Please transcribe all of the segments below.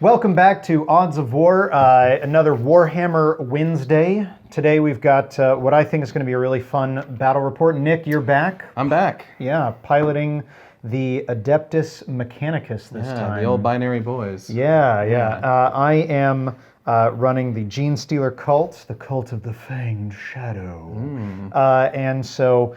Welcome back to Odds of War, another Warhammer Wednesday. Today we've got what I think is going to be a really fun battle report. Nick, you're back. I'm back. Yeah, piloting the Adeptus Mechanicus this time. The old binary boys. Yeah. I am running the Genestealer Cults, the Cult of the Fanged Shadow. And so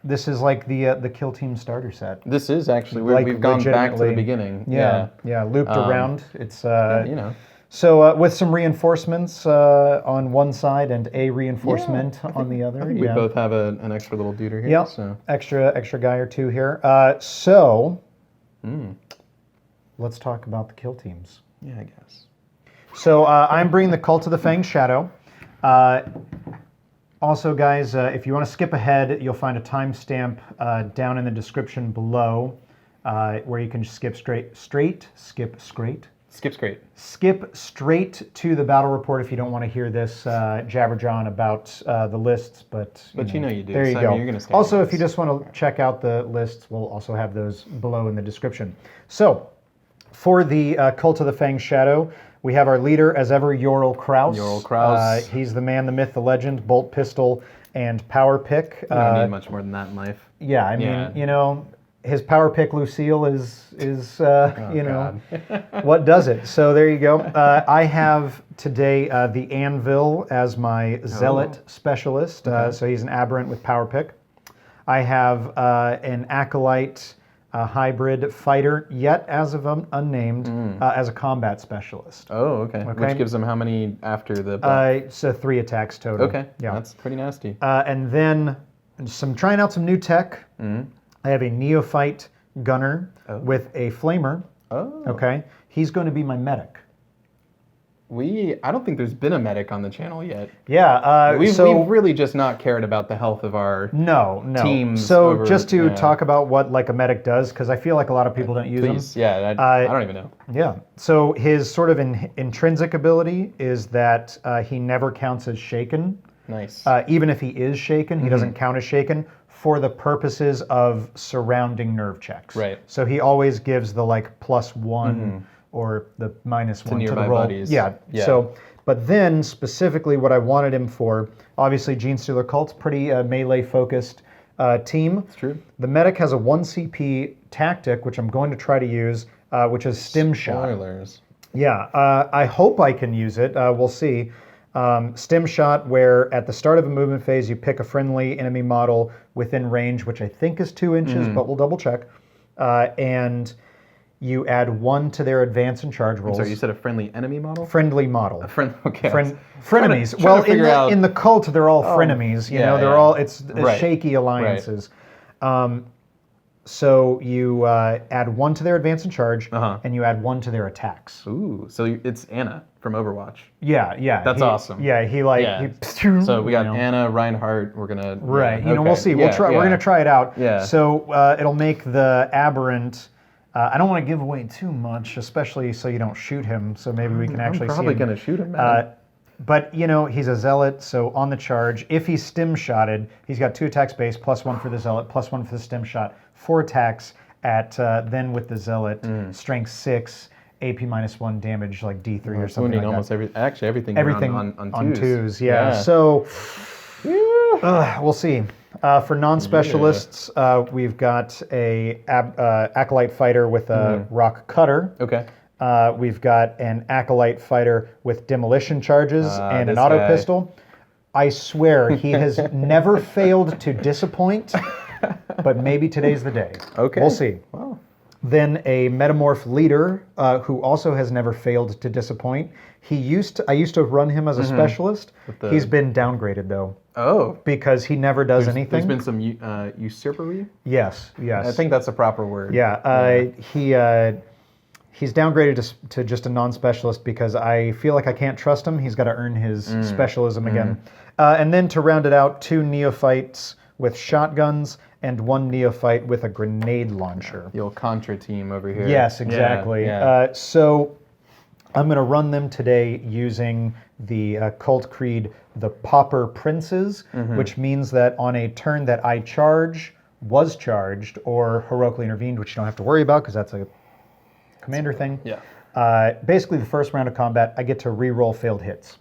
this is like the Kill Team starter set. This is actually, Like, we've gone back to the legitimately. beginning. Yeah, looped around. It's You know. So with some reinforcements on one side and a reinforcement on the other. I think we both have an extra little duder here. Yep, So. extra guy or two here. Let's talk about the kill teams. Yeah, I guess. So I'm bringing the Cult of the Fanged Shadow. Also, guys, if you want to skip ahead, you'll find a timestamp down in the description below where you can skip straight to the battle report if you don't want to hear this jabberjaw about the lists. But you know you do. There you So, go. I mean, you're gonna stay Also, with if you just want to check out the lists, we'll also have those below in the description. So, for the Cult of the Fanged Shadow, we have our leader, as ever, Yorl Kraus. He's the man, the myth, the legend, bolt pistol, and power pick. You don't need much more than that in life. Yeah, I mean, his power pick, Lucille, is what does it. So there you go. I have today the Anvil as my Zealot specialist. So he's an aberrant with power pick. I have an Acolyte hybrid fighter, yet as of unnamed, as a combat specialist. Oh, okay. Which gives them how many after the buff? So 3 attacks total. Okay, yeah, that's pretty nasty. And then trying out some new tech. I have a neophyte gunner with a flamer. Oh. Okay, he's going to be my medic. I don't think there's been a medic on the channel yet. Yeah, we've really just not cared about the health of our teams. So just to talk about what like a medic does, because I feel like a lot of people don't use them. Yeah, I don't even know. Yeah. So his sort of intrinsic ability is that he never counts as shaken. Nice. Even if he is shaken, he doesn't count as shaken for the purposes of surrounding nerve checks. Right. So he always gives the like +1 or the -1 to the roll. Buddies. Yeah. So, but then specifically what I wanted him for, obviously Genestealer Cults, pretty melee focused team. It's true. The medic has a 1 CP tactic, which I'm going to try to use, which is Stim Shot. Spoilers. Yeah, I hope I can use it. We'll see. Stim Shot, where at the start of a movement phase, you pick a friendly enemy model within range, which I think is 2 inches, but we'll double check. And you add 1 to their advance and charge rolls. So you said a friendly enemy model? Friendly model. Okay. Frenemies. Well, in the cult, they're all frenemies. You know, they're all shaky alliances. Right. So you add 1 to their advance and charge, and you add 1 to their attacks. Ooh, so it's Anna from Overwatch. Yeah. That's awesome. Yeah, So we got Anna, Reinhardt. We're gonna we'll see. We'll try. We're gonna try it out. Yeah. So it'll make the aberrant. I don't want to give away too much, especially so you don't shoot him. So maybe we can actually see him. I'm probably going to shoot him, man. But, he's a Zealot, so on the charge, if he's stim-shotted, he's got 2 attacks base, +1 for the Zealot, +1 for the stim shot, 4 attacks at, then with the Zealot, strength 6, AP -1 damage, like D3 or something like almost that. everything on twos. Yeah. So, we'll see. For non-specialists, we've got a Acolyte fighter with a rock cutter. Okay. We've got an Acolyte fighter with demolition charges and an auto pistol. I swear he has never failed to disappoint, but maybe today's the day. Okay. We'll see. Wow. Then a Metamorph leader who also has never failed to disappoint. I used to run him as a specialist. He's been downgraded though. Oh. Because he never does anything. There's been some usurpery? Yes. I think that's a proper word. Yeah. He's downgraded to just a non-specialist because I feel like I can't trust him. He's got to earn his specialism again. And then to round it out, 2 neophytes with shotguns and 1 neophyte with a grenade launcher. The old Contra team over here. Yes, exactly. Yeah. So I'm going to run them today using the cult creed, the Pauper Princes, which means that on a turn that I was charged, or heroically intervened, which you don't have to worry about because that's a commander thing. Yeah. Basically, the first round of combat, I get to re-roll failed hits.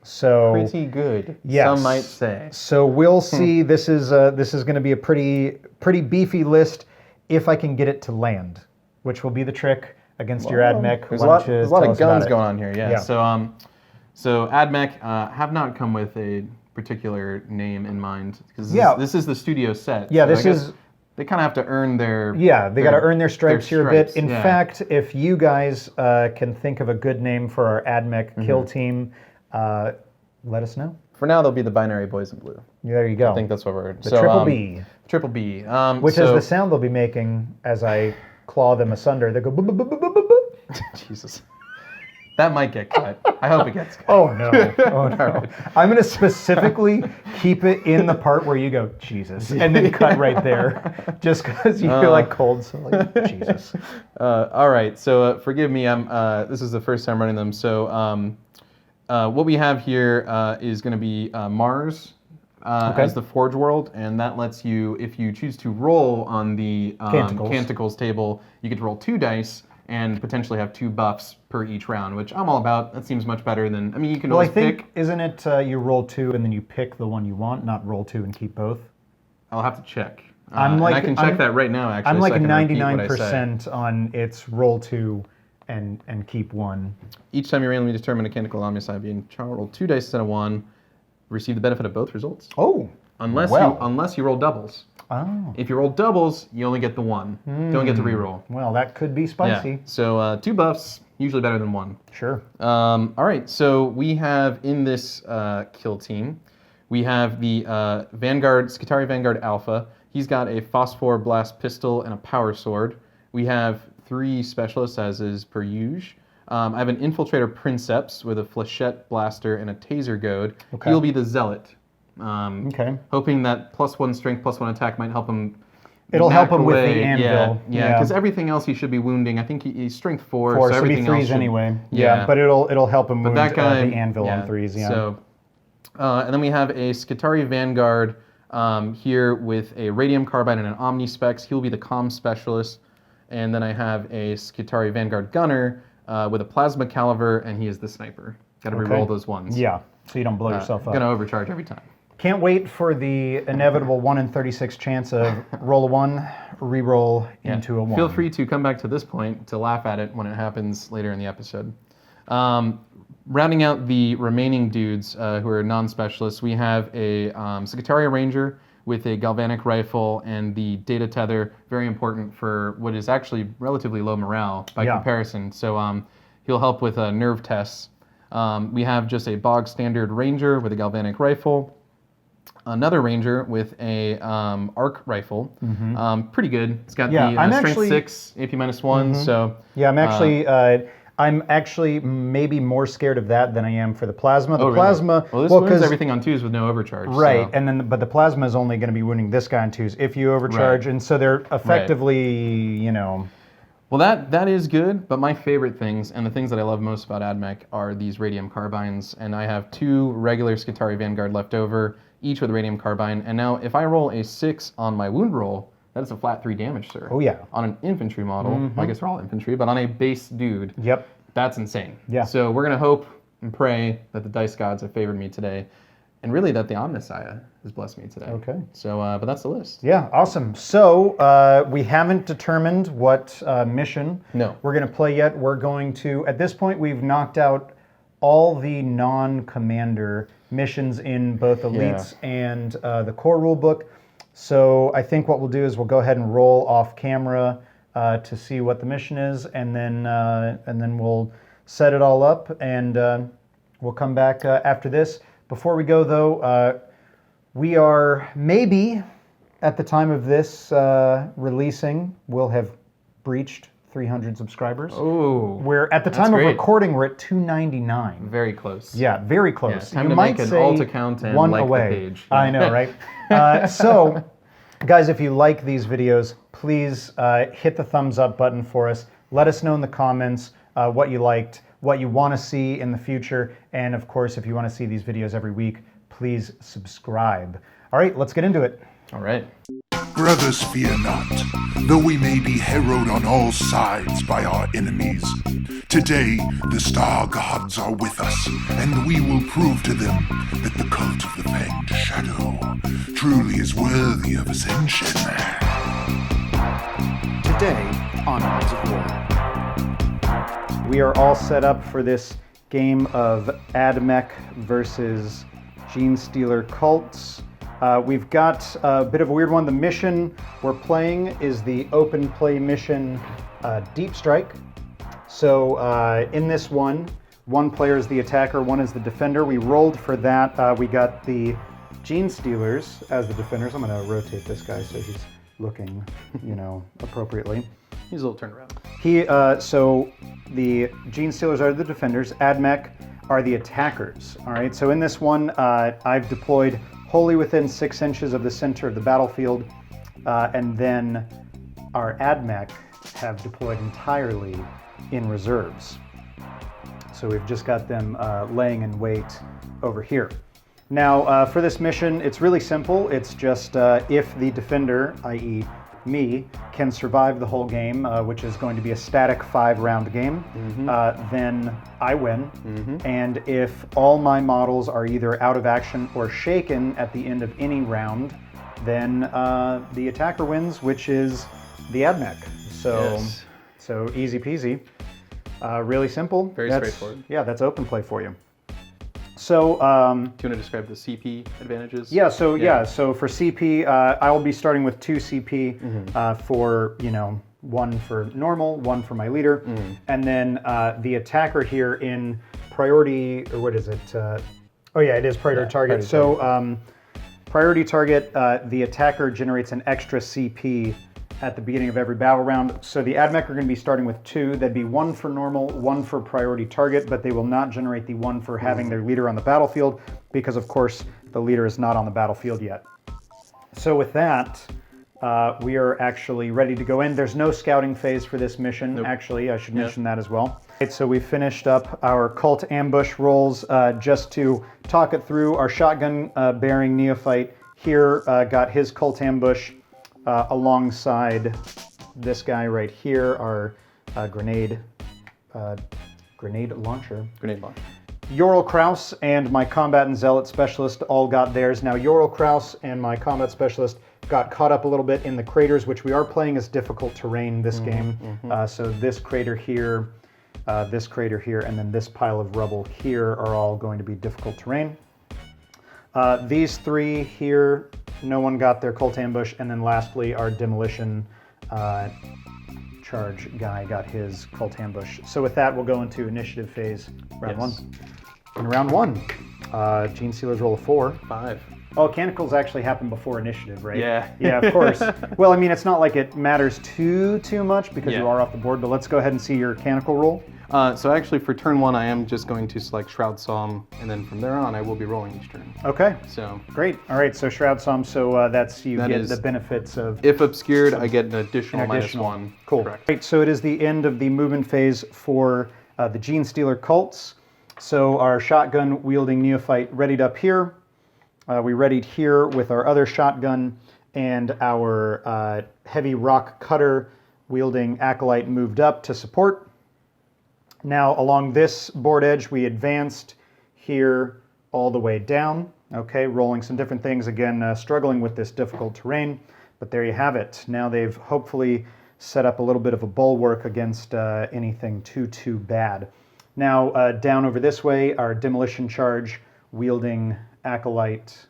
So pretty good. Yes. Some might say. So we'll see. This is going to be a pretty beefy list if I can get it to land, which will be the trick against your AdMech. There's a lot of guns going on here. Yeah. So AdMech have not come with a particular name in mind because this is the studio set. Yeah, so this is. They kind of have to earn their... Yeah, they got to earn their stripes here a bit. In yeah. fact, if you guys can think of a good name for our AdMech kill team, let us know. For now, they'll be the Binary Boys in Blue. There you go. I think that's what we're... The Triple B. Triple B. Which is the sound they'll be making as I claw them asunder. They go... Jesus. That might get cut. I hope it gets cut. Oh, no. Oh, no. Right. I'm going to specifically keep it in the part where you go, Jesus, and then cut right there. Just because you feel like cold. So like, Jesus. All right. So forgive me. This is the first time running them. So what we have here is going to be Mars as the Forge World. And that lets you, if you choose to roll on the Canticles table, you get to roll 2 dice. And potentially have 2 buffs per each round, which I'm all about. That seems much better than... I mean, you can always pick... Isn't it you roll 2 and then you pick the one you want, not roll 2 and keep both? I'll have to check. I can check that right now, actually. I'm like 99% on it's roll 2 and keep 1. Each time you randomly determine a canonical omnicide being roll 2 dice instead of 1, receive the benefit of both results. Oh, Unless you roll doubles. Oh. If you roll doubles, you only get the 1. Don't get to reroll. Well, that could be spicy. Yeah. So 2 buffs, usually better than 1. Sure. All right, so we have in this kill team, we have the Skitarii Vanguard Alpha. He's got a Phosphor blast pistol and a power sword. We have 3 specialists, as is per usual. I have an Infiltrator Princeps with a Flechette blaster and a Taser Goad. Okay. He'll be the Zealot. Hoping that +1 strength, +1 attack might help him. It'll help him with the anvil. Yeah, because everything else he should be wounding. I think he's strength 4, so so everything be 3s else should, anyway. Yeah, but it'll help him wound that guy, the anvil on 3s. Yeah. So, and then we have a Skitarii Vanguard here with a Radium Carbine and an Omnispex. He'll be the comm specialist. And then I have a Skitarii Vanguard Gunner with a Plasma Caliver, and he is the sniper. Got to reroll those ones. Yeah, so you don't blow yourself up. Going to overcharge every time. Can't wait for the inevitable 1 in 36 chance of roll a 1, re-roll into a 1. Feel free to come back to this point to laugh at it when it happens later in the episode. Rounding out the remaining dudes who are non-specialists, we have a Skitarii Ranger with a galvanic rifle and the Data-tether, very important for what is actually relatively low morale by comparison. So he'll help with nerve tests. We have just a bog standard Ranger with a galvanic rifle. Another Ranger with a arc rifle, pretty good. It's got the strength 6, AP -1. So yeah, I'm actually maybe more scared of that than I am for the plasma. The plasma, well, this wounds everything on 2s with no overcharge. Right, so. But the plasma is only going to be wounding this guy on 2s if you overcharge, and so they're effectively, Well, that is good, but my favorite things, and the things that I love most about AdMech, are these Radium Carbines, and I have 2 regular Skitarii Vanguard left over, each with a Radium Carbine, and now if I roll a 6 on my wound roll, that is a flat 3 damage, sir. Oh, yeah. On an infantry model, I guess they're all infantry, but on a base dude, that's insane. Yeah. So we're going to hope and pray that the dice gods have favored me today, and really that the Omnisciah has blessed me today. Okay. So, but that's the list. Yeah, awesome. So we haven't determined what mission we're going to play yet. We're going to, at this point, we've knocked out all the non-commander missions in both Elites and the core rulebook. So I think what we'll do is we'll go ahead and roll off camera to see what the mission is, and then we'll set it all up, and we'll come back after this. Before we go, though, we are maybe, at the time of this releasing, we'll have breached 300 subscribers. Oh, we're at the time of recording, we're at 299. Very close. Yeah, very close. Yeah, time to make an alt account and one like away. the page. I know, right? So, guys, if you like these videos, please hit the thumbs up button for us. Let us know in the comments what you liked, what you want to see in the future, and of course, if you want to see these videos every week, please subscribe. All right, let's get into it. All right. Brothers, fear not, though we may be harrowed on all sides by our enemies. Today, the star gods are with us, and we will prove to them that the cult of the Fanged Shadow truly is worthy of ascension. Today on Odds of War. We are all set up for this game of Admech versus Genestealer Cults. We've got a bit of a weird one. The mission we're playing is the open play mission Deep Strike. So in this one player is the attacker, one is the defender. We rolled for that. We got the Genestealers as the defenders. I'm going to rotate this guy so he's looking, appropriately. He's a little turned around. So the Genestealers are the defenders. Admech are the attackers. All right. So in this one, I've deployed wholly within 6 inches of the center of the battlefield, and then our Admech have deployed entirely in reserves. So we've just got them laying in wait over here. Now, for this mission, it's really simple. It's just if the defender, i.e. me, can survive the whole game, which is going to be a static 5-round game, then I win. And if all my models are either out of action or shaken at the end of any round, then the attacker wins, which is the Admech. So easy peasy. Really simple. Very straightforward. Yeah, that's open play for you. So, do you want to describe the CP advantages? Yeah. So for CP, I will be starting with 2 CP for one for normal, one for my leader, and then the attacker here in priority, or what is it? It is priority target. Priority target, the attacker generates an extra CP at the beginning of every battle round. So the Admech are going to be starting with 2. That'd be 1 for normal, 1 for priority target, but they will not generate the 1 for having their leader on the battlefield because, of course, the leader is not on the battlefield yet. So with that, we are actually ready to go in. There's no scouting phase for this mission, actually. I should mention that as well. Right, so we finished up our cult ambush rolls. Just to talk it through, our shotgun-bearing neophyte here got his cult ambush alongside this guy right here, our grenade launcher. Yoral Kraus and my combat and zealot specialist all got theirs. Now Yoral Kraus and my combat specialist got caught up a little bit in the craters, which we are playing as difficult terrain this game. So this crater here, and then this pile of rubble here are all going to be difficult terrain. These 3 here, no one got their cult ambush, and then lastly, our demolition charge guy got his cult ambush. So with that, we'll go into initiative phase, round 1. In round 1, Genestealers roll a 4. 5. Oh, Canticles actually happen before initiative, right? Yeah. Yeah, of course. Well, I mean, it's not like it matters too much because you are off the board, but let's go ahead and see your Canicle roll. So actually for turn 1, I am just going to select Shroud Psalm, and then from there on, I will be rolling each turn. Okay. So great. All right, so Shroud Psalm, so get the benefits of... If obscured, I get an additional -1. Cool. Correct. Great, so it is the end of the movement phase for the Genestealer Cults. So our shotgun-wielding neophyte readied up here. We readied here with our other shotgun, and our heavy rock cutter-wielding acolyte moved up to support. Now, along this board edge, we advanced here all the way down, okay, rolling some different things, again, struggling with this difficult terrain, but there you have it. Now they've hopefully set up a little bit of a bulwark against anything too bad. Now, down over this way, our demolition charge wielding acolyte,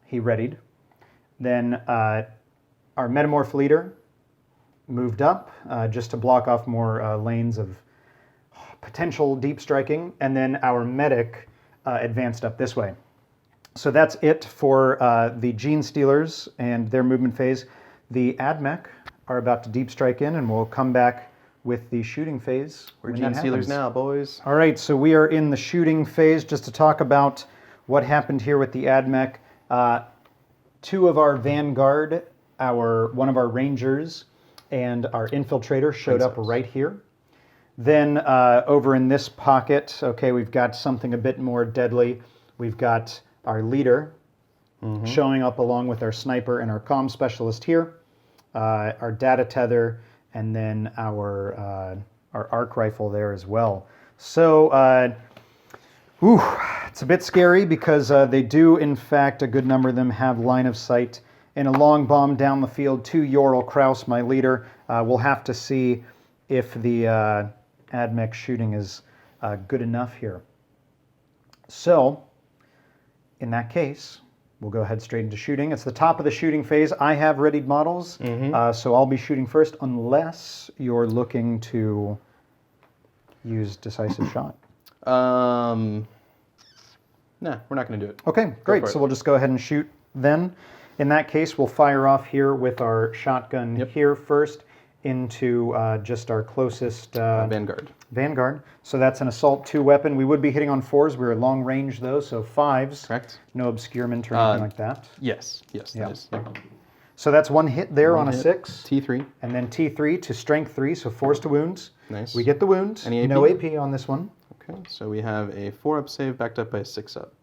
he readied. Then our metamorph leader moved up just to block off more lanes of potential deep striking, and then our medic advanced up this way. So that's it for the Genestealers and their movement phase. The Admech are about to deep strike in, and we'll come back with the shooting phase. We're Genestealers now, boys. All right, so we are in the shooting phase. Just to talk about what happened here with the Admech. 2 of our Vanguard, one of our Rangers, and our Infiltrator showed up right here. Then over in this pocket, okay, we've got something a bit more deadly. We've got our leader, showing up along with our sniper and our comm specialist here, our data-tether, and then our arc rifle there as well. So, it's a bit scary because they do, in fact, a good number of them have line of sight and a long bomb down the field to Yorl Kraus, my leader. We'll have to see if the AdMech shooting is good enough here. So, in that case, we'll go ahead straight into shooting. It's the top of the shooting phase. I have readied models, so I'll be shooting first unless you're looking to use decisive shot. Nah, we're not going to do it. Okay, great. So we'll just go ahead and shoot then. In that case, we'll fire off here with our shotgun here first into just our closest Vanguard. So that's an assault 2 weapon. We would be hitting on 4s. We're long range though, so 5s. Correct. No obscurement or anything like that. Yes, that is. Yep. So that's one hit there on a 6. T3. And then T3 to strength 3, so 4s to wounds. Nice. We get the wound. Any AP? No AP on this one. Okay, so we have a 4-up save backed up by a 6-up.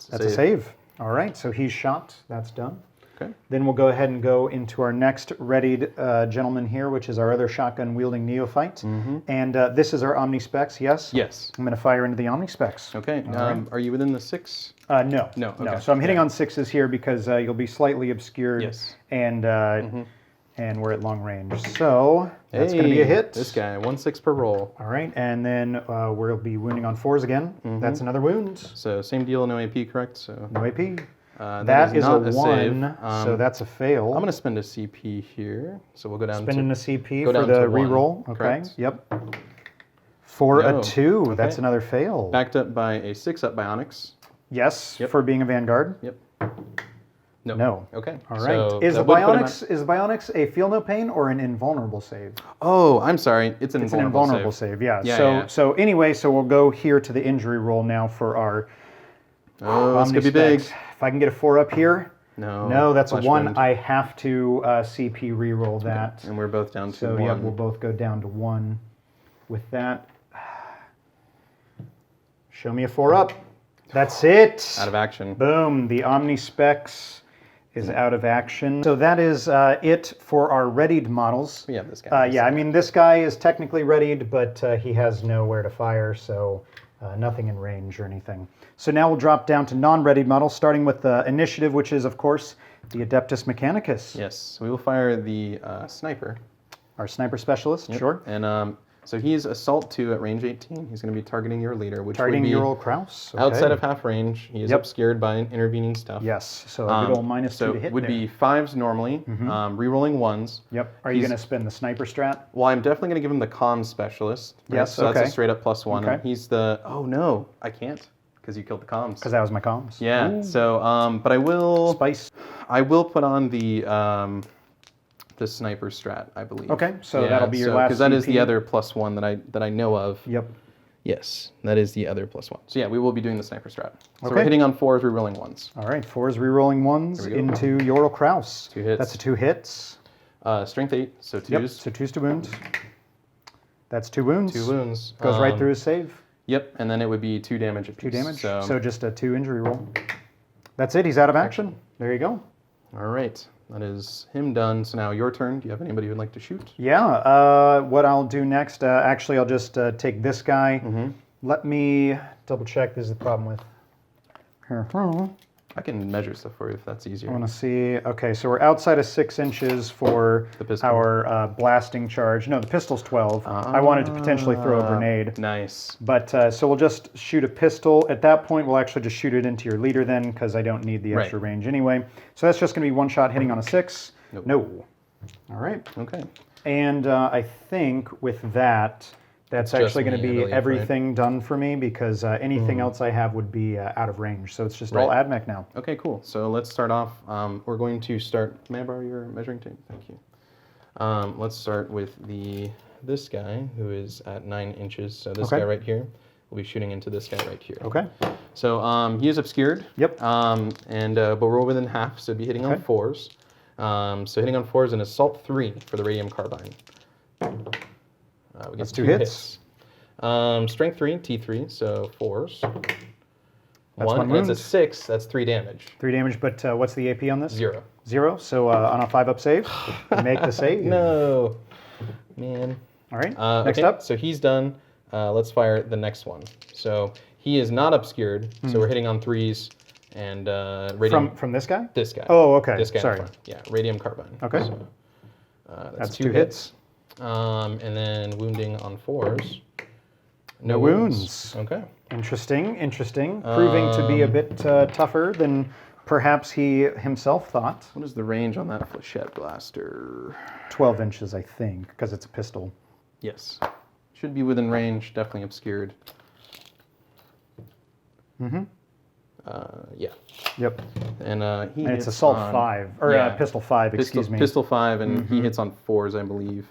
That's a save. All right, so he's shot. That's done. Okay. Then we'll go ahead and go into our next readied gentleman here, which is our other shotgun-wielding neophyte. And this is our Omnispex, yes? Yes. I'm going to fire into the Omnispex. Okay, are you within the 6? No. No, okay. So I'm hitting on 6s here because you'll be slightly obscured. Yes. And we're at long range. So that's going to be a hit. This guy, 1/6 per roll. All right, and then we'll be wounding on 4s again. That's another wound. So same deal, no AP, correct? So no AP. that is a not 1, so that's a fail. I'm going to spend a CP here, so we'll go down Spending to... a CP go for down the to 1, reroll. Okay, correct. yep. For No. a 2, Okay. that's another fail. Backed up by a 6-up Bionics. Yes, Yep. for being a Vanguard. Yep. No. No. Okay. All right. So is the that would put him Bionics a feel no pain or an invulnerable save? Oh, I'm sorry. It's an invulnerable save. Yeah. Yeah, So anyway, so we'll go here to the injury roll now for our Oh, this could be Omnispex. big. If I can get a 4 up here. No, that's a flesh 1. wound. I have to CP reroll that. And we're both down to So 1. yeah, we'll both go down to 1 with that. Show me a 4 up. That's it. Out of action. Boom. The Omnispex is out of action. So that is it for our readied models. We have this guy. Yeah, I mean, this guy is technically readied, but he has nowhere to fire, so nothing in range or anything. So now we'll drop down to non-readied models, starting with the initiative, which is, of course, the Adeptus Mechanicus. Yes, so we will fire the sniper. Our sniper specialist, sure. And so he's assault 2 at range 18. He's going to be targeting your leader, which Targeting would be Yorl Kraus. Okay. outside of half range. He is obscured by intervening stuff. Yes, so a good old -2 so to hit would there. be 5s normally, re-rolling 1s. Yep. Are you going to spin the sniper strat? Well, I'm definitely going to give him the comms specialist. Right? Yes, so okay. that's a straight up +1. Okay. And he's the, oh no, I can't, because you killed the comms. Because that was my comms. Yeah, Ooh. so, but I will... Spice. I will put on the sniper strat, I believe. Okay, so that'll be your last because that is CP. the other +1 that I know of. Yep. Yes, that is the other +1. So yeah, we will be doing the sniper strat. So Okay. we're hitting on 4s, re-rolling 1s. All right, 4s re-rolling 1s Here we go. into Yorl Kraus. 2 hits. That's a 2 hits. Strength 8, so 2s. Yep, so 2s to wound. That's 2 wounds. 2 wounds. Goes right through his save. Yep, and then it would be 2 damage apiece. 2 damage. So, So just a 2 injury roll. That's it. He's out of action. There you go. all right, that is him done. So now your turn. Do you have anybody who would like to shoot? Yeah, what I'll do next, actually, I'll just take this guy. Let me double check. This is the problem with here. I can measure stuff for you if that's easier. I want to see. Okay, so we're outside of 6 inches for The pistol. our blasting charge. No, the pistol's 12. I wanted to potentially throw a grenade. Nice. But so we'll just shoot a pistol. At that point, we'll actually just shoot it into your leader then, because I don't need the extra range anyway. So that's just going to be 1 shot hitting on a 6. Nope. No. All right. Okay. And I think with that, that's It's actually just going to me, I be believe, everything done for me, because anything else I have would be out of range. So it's just all Right. AdMech now. Okay, cool. So let's start off. We're going to start. May I borrow your measuring tape? Thank you. Let's start with this guy who is at 9 inches. So this Okay. guy right here will be shooting into this guy right here. Okay. So he is obscured. Yep. But we're within half, so it'd be hitting on 4s. So hitting on 4s and assault 3 for the radium carbine. We get That's 2 hits. Strength 3, T3, so 4s. 1, and wound. it's a 6. That's 3 damage. 3 damage, but what's the AP on this? 0. 0. So on a 5-up save, make the save. No. Man. All right. Next okay, up. so he's done. Let's fire the next one. So he is not obscured, so we're hitting on 3s. And radium. From this guy? This guy. Oh, okay. This guy. Sorry. In front. Yeah, radium carbine. Okay. So, that's 2 hits. And then wounding on 4s. No wounds. Okay. Interesting. Proving to be a bit tougher than perhaps he himself thought. What is the range on that Flechette blaster? 12 inches, I think, because it's a pistol. Yes. Should be within range. Definitely obscured. Yeah. Yep. And he And hits it's assault on, 5, or yeah, pistol 5, excuse me. Pistol 5, and he hits on 4s, I believe.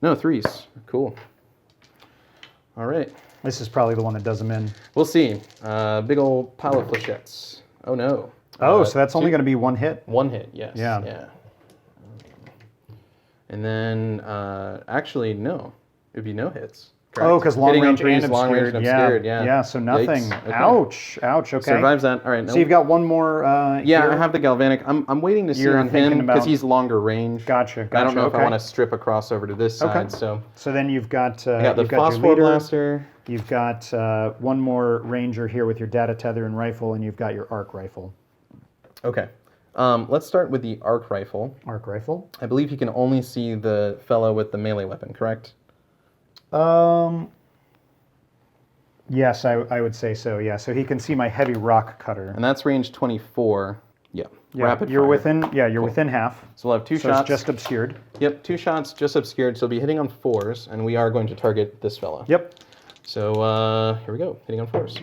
No, 3s. Cool. All right. This is probably the one that does them in. We'll see. Big old pile of flechettes. Oh no. Oh, so that's only going to be 1 hit. 1 hit, yes. Yeah. And then, actually, no. It'd be no hits. Correct. Oh, because long Hitting on range and 3s, long range and obscured, yeah. Yeah, so nothing. Yikes. Okay. Ouch, okay. Survives that. All right. No. So you've got one more yeah, here. I have the galvanic. I'm waiting to see You're on thinking him because about- he's longer range. Gotcha, I don't know if I okay. want to strip across over to this side. So So then you've got I got the you've got your Phosphor leader, blaster. You've got one more ranger here with your data-tether and rifle, and you've got your arc rifle. Okay. Let's start with the arc rifle. Arc rifle. I believe you can only see the fellow with the melee weapon, correct? Yes, I would say so. Yeah, so he can see my heavy rock cutter. And that's range 24. Yeah. Yeah, Rapid you're fire. within. Yeah, you're within half. So we'll have 2 So shots. it's just obscured. Yep, 2 shots, just obscured. So we'll be hitting on 4s, and we are going to target this fella. Yep. So here we go, hitting on 4s.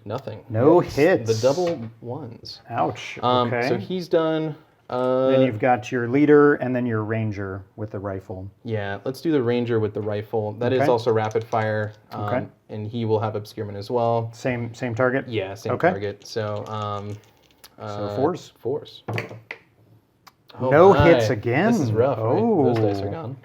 Nothing. No Yikes. hits. The double 1s. Ouch. Okay. So he's done. Then you've got your leader and then your ranger with the rifle. Yeah, let's do the ranger with the rifle. That is Okay. also rapid fire, Okay. and he will have obscurement as well. Same target. Yeah, same Okay. target. So 4s. 4s. No my. hits again. This is rough. Oh. Right? Those dice are gone.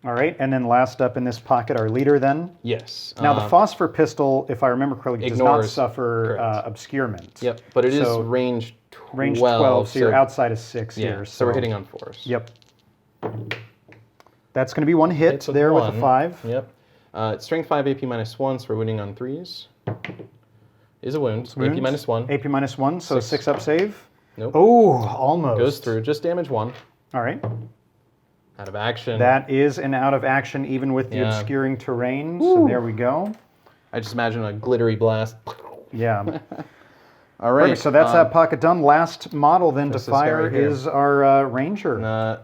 All right, and then last up in this pocket, our leader then. Yes. Now, the phosphor pistol, if I remember correctly, does not Ignores. suffer Correct. obscurement. Yep, but it is So, range 12. Range 12, so you're outside of 6 Yeah, here. so we're hitting on 4s. Yep. That's going to be 1 hit Hits with there with a 1. 5. Yep. Strength 5, AP -1, so we're wounding on 3s. Is a wound. AP -1. AP -1, so 6. 6 up save. Nope. Oh, almost. Goes through. Just damage 1. All right. Out of action. That is an out of action even with the Yeah. obscuring terrain. So there we go. I just imagine a glittery blast. Yeah. All right. Perfect. So that's that pocket done. Last model then to this guy fire right here. is our ranger.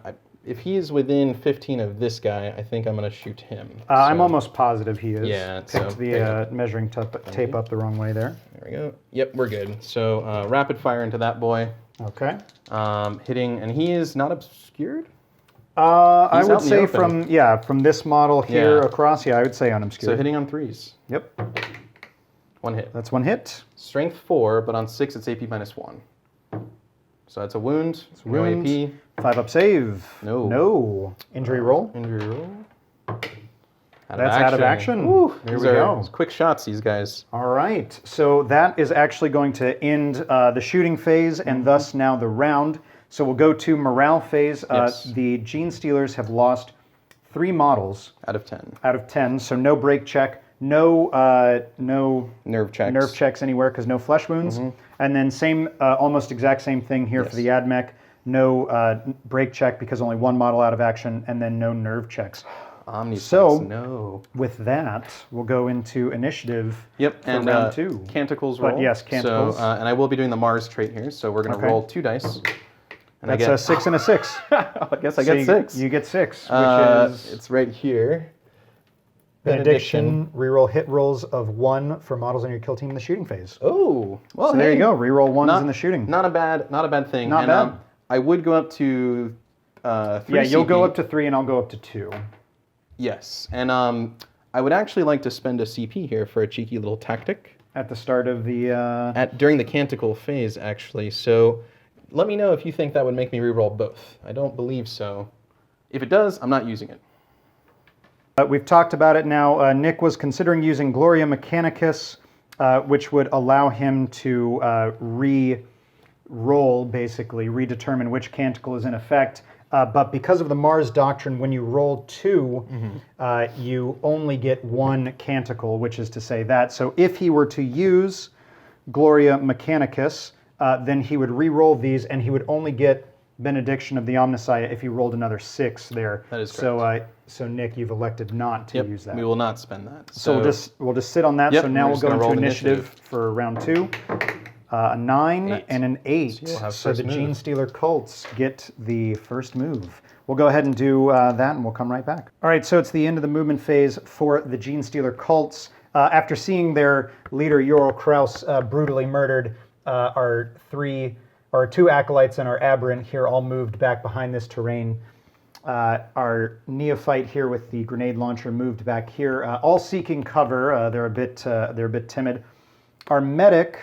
If he is within 15 of this guy, I think I'm going to shoot him. I'm So, almost positive he is. Yeah, Picked so the there measuring tape up the wrong way there. There we go. Yep, we're good. So rapid fire into that boy. Okay. Hitting, and he is not obscured? I He's would out in the say open. from this model here Yeah. across, I would say unobscured. So hitting on 3s. Yep. 1 hit. That's 1 hit. Strength 4, but on 6 it's AP -1. So that's a wound. It's no wound. AP. 5 up save. No. No. Injury roll. Injury roll. That's out of action. Woo, There these we are go. quick shots, these guys. All right. So that is actually going to end the shooting phase and thus now the round. So we'll go to morale phase. Yes. The Genestealers have lost 3 models Out of 10. out of 10. So no break check, no Nerve checks. nerve checks anywhere because no flesh wounds. And then same, almost exact same thing here for the AdMech. No break check because only 1 model out of action, and then no nerve checks. Omnispex, So- no. With that, we'll go into initiative. Yep, for and round 2. Canticles But roll. yes, Canticles. So, and I will be doing the Mars trait here, so we're going to Okay. roll 2 dice. And That's I a get, 6 and a 6. I guess I So get 6. You get 6, which is It's right here. benediction. Reroll hit rolls of 1 for models on your kill team in the shooting phase. Oh, well, So there you hey, go. Reroll 1s in the shooting. Not a bad thing. Not and, bad. I would go up to 3 Yeah, you'll go CP. up to 3 and I'll go up to 2. Yes, and I would actually like to spend a CP here for a cheeky little tactic. At the start of the... During the canticle phase, actually. So let me know if you think that would make me reroll both. I don't believe so. If it does, I'm not using it. We've talked about it now. Nick was considering using Gloria Mechanicus which would allow him to re-roll, basically, redetermine which canticle is in effect. But because of the Mars doctrine, when you roll 2, you only get 1 canticle, which is to say that. So if he were to use Gloria Mechanicus, then he would re-roll these, and he would only get Benediction of the Omnissiah if he rolled another 6 there. That is correct. So Nick, you've elected not to use that. We will not spend that. So we'll just sit on that. Yep, So now we're we'll just go gonna into roll initiative for round 2. A 9 8. and an 8. So you'll have So the first move. Genestealer Cults get the first move. We'll go ahead and do that, and we'll come right back. All right, so it's the end of the movement phase for the Genestealer Cults. After seeing their leader, Ural Kraus, brutally murdered, our 2 acolytes and our aberrant here all moved back behind this terrain. Our neophyte here with the grenade launcher moved back here, all seeking cover. They're a bit timid. Our medic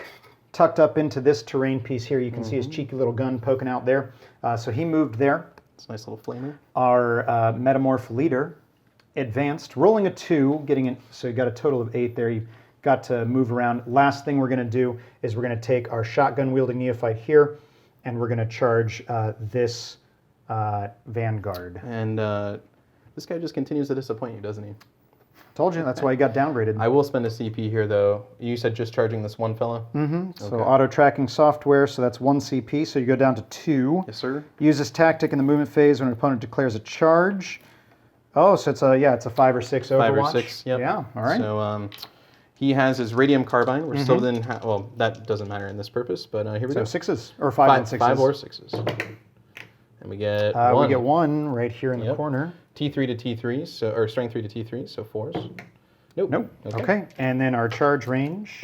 tucked up into this terrain piece here. You can see his cheeky little gun poking out there. So he moved there. It's a nice little flamer. Our metamorph leader advanced, rolling a 2, getting it. So you got a total of 8 there. You got to move around. Last thing we're going to do is we're going to take our shotgun wielding neophyte here, and we're going to charge this Vanguard. And this guy just continues to disappoint you, doesn't he? Told you, that's why he got downgraded. I will spend a CP here, though. You said just charging this one fella? Mm-hmm. So Okay. auto tracking software, so that's 1 CP, so you go down to 2. Yes, sir. Use this tactic in the movement phase when an opponent declares a charge. Oh, so it's a 5 or 6 Overwatch. 5 or 6, yep. Yeah, all right. So he has his radium carbine. We're still in, well, that doesn't matter in this purpose, but here we So go. 6s, or 5 and 6s. 5 or 6s. And we get 1. We get 1 right here in the Yep. corner. T3 to T3, so, or strength 3 to T3, so 4s. Nope. Okay. And then our charge range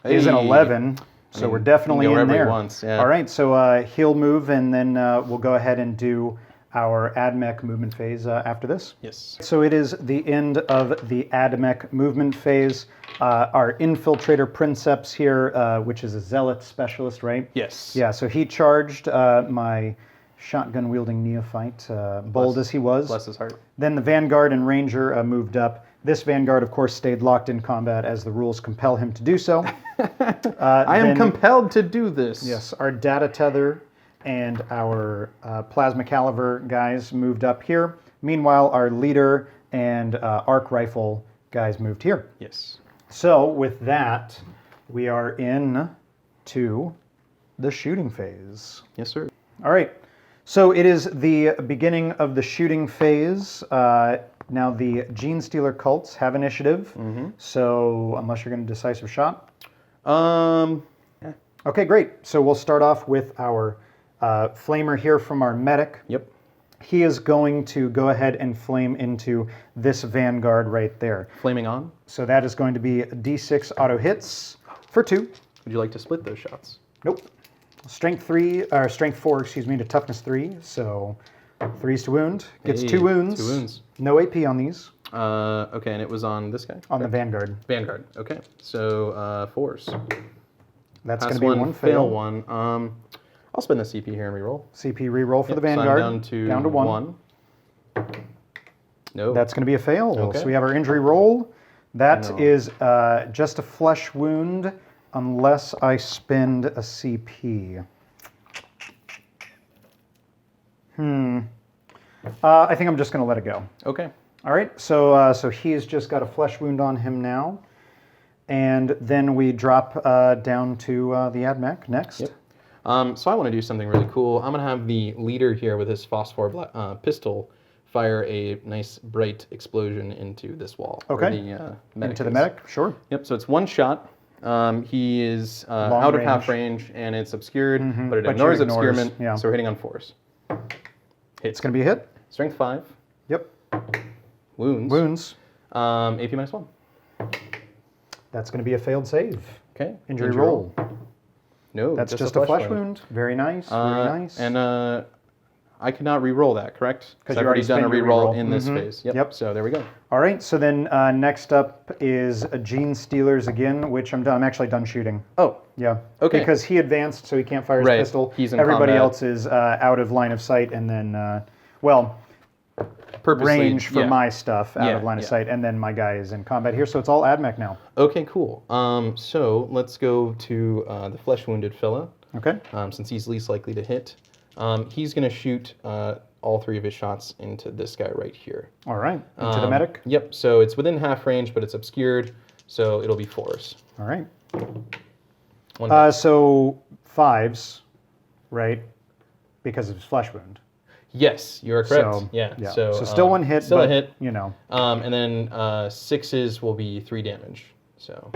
is Hey. an 11, so we're definitely go in wherever he there. wants, yeah. All right, so he'll move, and then we'll go ahead and do our AdMech movement phase after this. Yes. So it is the end of the AdMech movement phase. Our Infiltrator Princeps here, which is a Zealot specialist, right? Yes. Yeah, so he charged my shotgun-wielding neophyte, bold as he was. Bless his heart. Then the Vanguard and Ranger moved up. This Vanguard, of course, stayed locked in combat as the rules compel him to do so. I am compelled to do this. Yes, our Data-tether and our plasma caliver guys moved up here. Meanwhile, our leader and arc rifle guys moved here. Yes. So with that, we are in to the shooting phase. Yes, sir. All right. So it is the beginning of the shooting phase. Now the Genestealer Cults have initiative. So unless you're going to decisive shot. Okay, great. So we'll start off with our flamer here from our medic. Yep. He is going to go ahead and flame into this Vanguard right there. Flaming on. So that is going to be D6 auto hits for 2. Would you like to split those shots? Nope. Strength 4, excuse me, to toughness 3. So 3s to wound. Gets Hey, 2 wounds. 2 wounds. No AP on these. Okay, and it was on this guy? On the Vanguard. Vanguard. Okay, so 4s. That's Pass going to be 1 fail. 1. I'll spend the CP here and reroll. CP reroll for the So I'm Vanguard. down to 1. No. That's going to be a fail. Okay. So we have our injury roll. That No. is just a flesh wound unless I spend a CP. I think I'm just going to let it go. Okay. All right, so he's just got a flesh wound on him now. And then we drop down to the AdMech next. Yep. So I want to do something really cool. I'm going to have the leader here with his phosphor pistol fire a nice bright explosion into this wall. Okay. Where the, medic Into the is. medic, sure. Yep, so it's 1 shot. He is out of half range, and it's obscured, but it But ignores you ignores, obscurement, yeah. so we're hitting on 4s. It's going to be a hit. Strength 5. Yep. Wounds. Wounds. AP -1. That's going to be a failed save. Okay. Injury roll. No, That's just a flesh wound. Very nice. Very nice. And I could not re-roll that, correct? Because you I've already already done a spent your re-roll reroll. in this phase. Yep. So there we go. All right. So then next up is Genestealers again, which I'm done. I'm actually done shooting. Oh, Yeah. Okay. Because he advanced, so he can't fire his Right. pistol. He's in Everybody combat. else is out of line of sight, and then, well, purposely range for yeah. my stuff out Yeah, of line of yeah. sight, and then my guy is in combat here, so it's all AdMech now. Okay, cool. So let's go to the flesh wounded fella. Okay. Since he's least likely to hit, he's going to shoot all 3 of his shots into this guy right here. All right. Into the medic. Yep. So it's within half range, but it's obscured, so it'll be 4s. All right. One hit. So 5s, right? Because of his flesh wound. Yes, you are correct. So, yeah. yeah. So, So still 1 hit, still but, a hit. you know. And then 6s will be 3 damage. So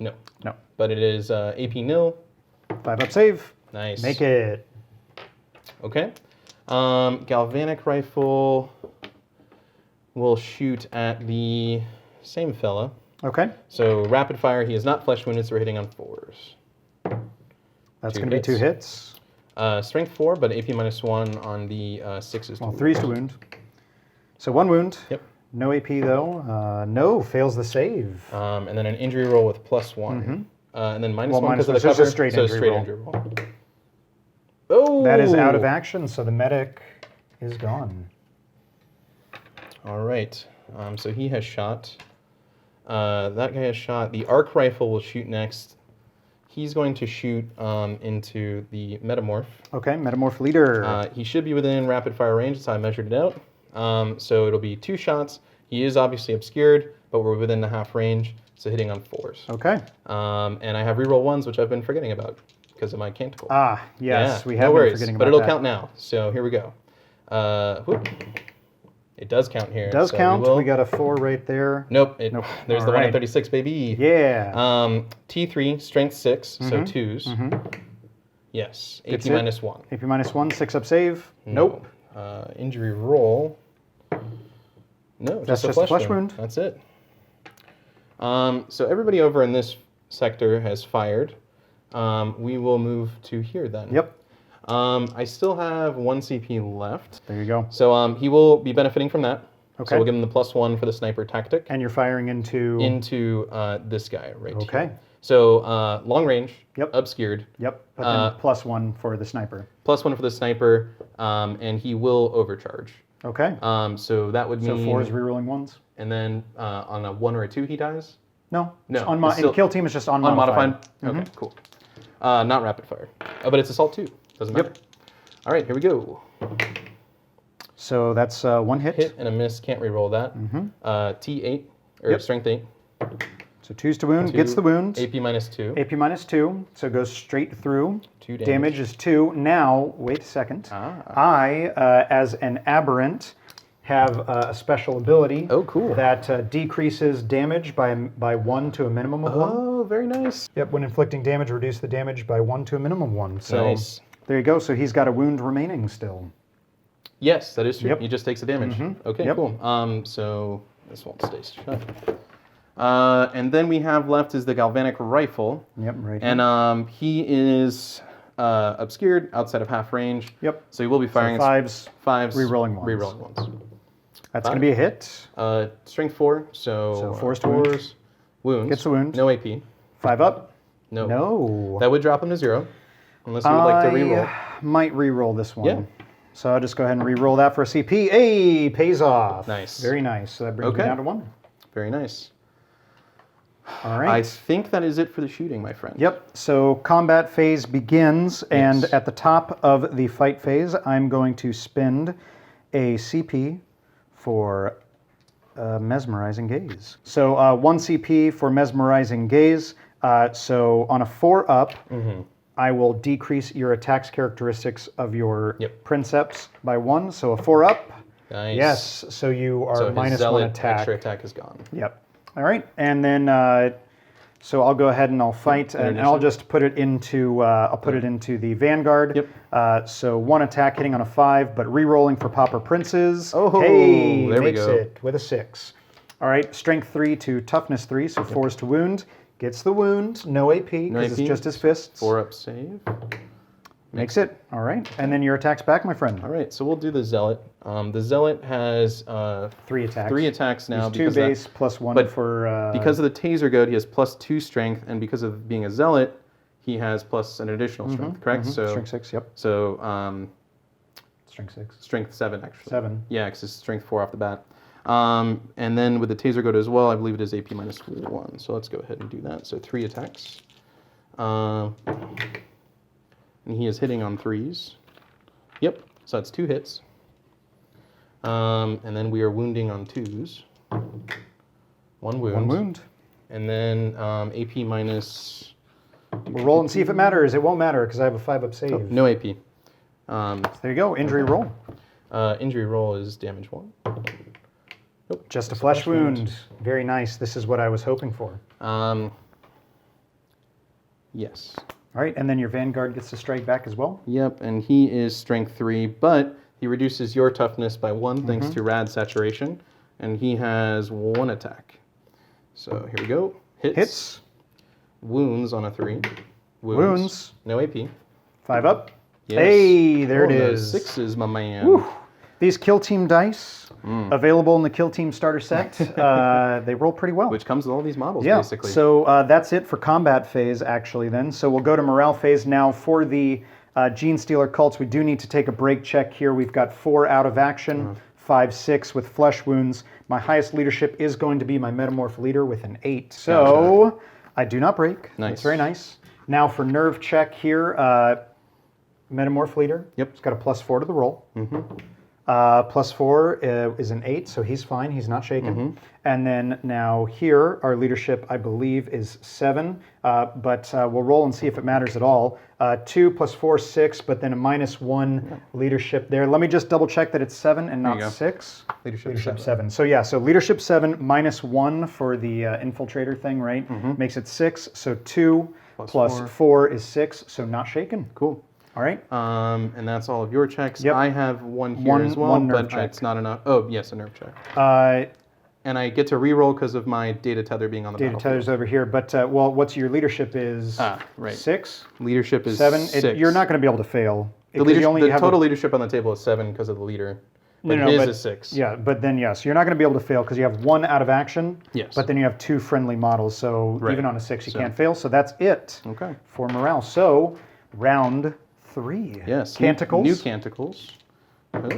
no. No. But it is AP nil. 5 up save. Nice. Make it. Okay. Galvanic rifle will shoot at the same fella. Okay. So rapid fire, he is not flesh wounded, so we're hitting on 4s. That's 2 going to be 2 hits. Strength 4, but AP -1 on the 6s. Well, 3's to wound. So 1 wound. Yep. No AP though. No, fails the save. And then an injury roll with +1. And then -1 Well, because of the -1, so it's cover. just a straight so injury roll. injury roll. Oh! That is out of action, so the medic is gone. All right. So he has shot. That guy has shot. The arc rifle will shoot next. He's going to shoot into the metamorph. Okay, metamorph leader. He should be within rapid fire range. That's how I measured it out. So it'll be 2 shots. He is obviously obscured, but we're within the half range, so hitting on 4s. Okay. And I have reroll 1s, which I've been forgetting about because of my canticle. Ah, yes, Yeah, we no have been worries, forgetting about but it'll that. count now. So here we go. Whoop. It does count here. It does so count. We We got a 4 right there. Nope. Nope. There's All the one right. at 36, baby. Yeah. T3, strength 6, so 2s. Yes. AP Gets it. -1. AP -1, 6 up save. Nope. Injury roll. No, That's just a flesh wound. That's it. So everybody over in this sector has fired. We will move to here then. Yep. I still have 1 CP left. There you go. So he will be benefiting from that. Okay. So we'll give him the +1 for the sniper tactic. And you're firing into... Into this guy right here. Okay. So long range, Yep. obscured, Yep. But then +1 for the sniper. +1 for the sniper, and he will overcharge. Okay. So that would So mean... 4 is rerolling 1s? And then on a 1 or a 2 he dies? No. No, It's it's still- in kill team, it's just unmodified. Okay, cool. Not rapid fire. Oh, but it's assault 2. Doesn't matter. Yep. All right, here we go. So that's 1 hit. Hit and a miss, can't re-roll that. T8, or Yep. strength 8. So 2's to wound, gets the wound. AP -2. AP -2, so it goes straight through. 2 damage. Damage is 2. Now, wait a second. I, as an aberrant, have a special ability. Oh, cool. That decreases damage by 1 to a minimum of 1. Oh, very nice. Yep, when inflicting damage, reduce the damage by 1 to a minimum of 1. So Nice. there you go. So he's got a wound remaining still. Yes, that is true. Yep. He just takes the damage. Okay, Yep. cool. So this won't stay shut. And then we have left is the galvanic rifle. Yep, right. And he is obscured outside of half range. Yep. So he will be firing So 5s, fives, rerolling ones. Rerolling ones. that's going to be a hit. Strength 4, so 4's to wound. 4s, wounds. Gets the wound. No AP. 5 up. No. No. That would drop him to 0, unless you would like to reroll. Might reroll this one. Yeah. So I'll just go ahead and reroll that for a CP. Hey, pays off. Nice. Very nice. So that brings me Okay. down to 1. Very nice. All I right. think that is it for the shooting, my friend. Yep. So combat phase begins, and Yes. at the top of the fight phase, I'm going to spend a CP for mesmerizing gaze. So 1 CP for mesmerizing gaze. So on a 4 up, I will decrease your attacks characteristics of your Yep. Princeps by 1. So a 4 up. Nice. Yes. So you are So his minus zealot 1 attack. extra attack is gone. Yep. All right, and then so I'll go ahead and I'll fight, and I'll just put it into the Vanguard. Yep. So 1 attack hitting on a 5, but re-rolling for Pauper Princes. Oh, hey, there we makes go. it with a 6. All right, Strength 3 to Toughness 3, so 4's to wound. Gets the wound, no AP, because it's just his fists. 4 up save. Makes it. All right, and then your attack's back, my friend. All right, so we'll do the zealot. The zealot has 3 attacks. 3 attacks now. He's 2 because that- base plus 1 but for... because of the taser goad, he has +2 strength, and because of being a zealot, he has plus an additional strength. Correct. So Strength 6, yep. So Strength 6. Strength 7, actually. 7. Yeah, because it's strength 4 off the bat. And then with the Taser Goad as well, I believe it is AP -1. So let's go ahead and do that. So 3 attacks. And he is hitting on 3s. Yep, so that's 2 hits. And then we are wounding on 2s. 1 wound. 1 wound. And then AP minus... We'll roll and see if it matters. It won't matter because I have a 5-up save. Oh, no AP. There you go. Injury roll. Injury roll is damage 1. Nope. Just a flesh wound. Very nice. This is what I was hoping for. Yes. All right, and then your Vanguard gets to strike back as well. Yep, and he is strength 3, but he reduces your toughness by 1 thanks to rad saturation, and he has 1 attack. So here we go. Hits. Wounds on a 3. Wounds. No AP. 5 up. Yes. Hey, there it those is. 6s, my man. Whew. These Kill Team dice, available in the Kill Team starter set, they roll pretty well. Which comes with all these models, Yeah, basically. so that's it for combat phase, actually, then. So we'll go to morale phase now. For the Genestealer Cults, we do need to take a break check here. We've got 4 out of action, 5, 6 with flesh wounds. My highest leadership is going to be my Metamorph leader with an 8. So I do not break. Nice. That's very nice. Now for nerve check here, Metamorph leader. Yep. It's got a +4 to the roll. +4 is an 8, so he's fine. He's not shaken. And then now here, our leadership, I believe, is 7. But we'll roll and see if it matters at all. 2 + 4, 6, but then a -1 leadership there. Let me just double check that it's 7 and There not you go. 6. Leadership 7. So yeah, so leadership 7 -1 for the infiltrator thing, right? Makes it 6. So 2 plus 4 is 6. So not shaken. Cool. All right. And that's all of your checks. Yep. I have 1 here as well, one nerve but check. it's not enough. Oh, yes, a nerve check. And I get to reroll because of my data tether being on the Data battlefield. tether's over here, but well, what's your leadership is? Right. 6, Leadership is 7. 6. You're not going to be able to fail. The, 'cause leadership, you only the have total leadership on the table is 7 because of the leader. But his is 6. Yeah, but then yes, you're not going to be able to fail because you have 1 out of action. Yes. But then you have 2 friendly models, so Right. even on a 6 you So- can't fail. So that's it Okay. for morale. So round 3. Yes. Canticles. New canticles. Oh.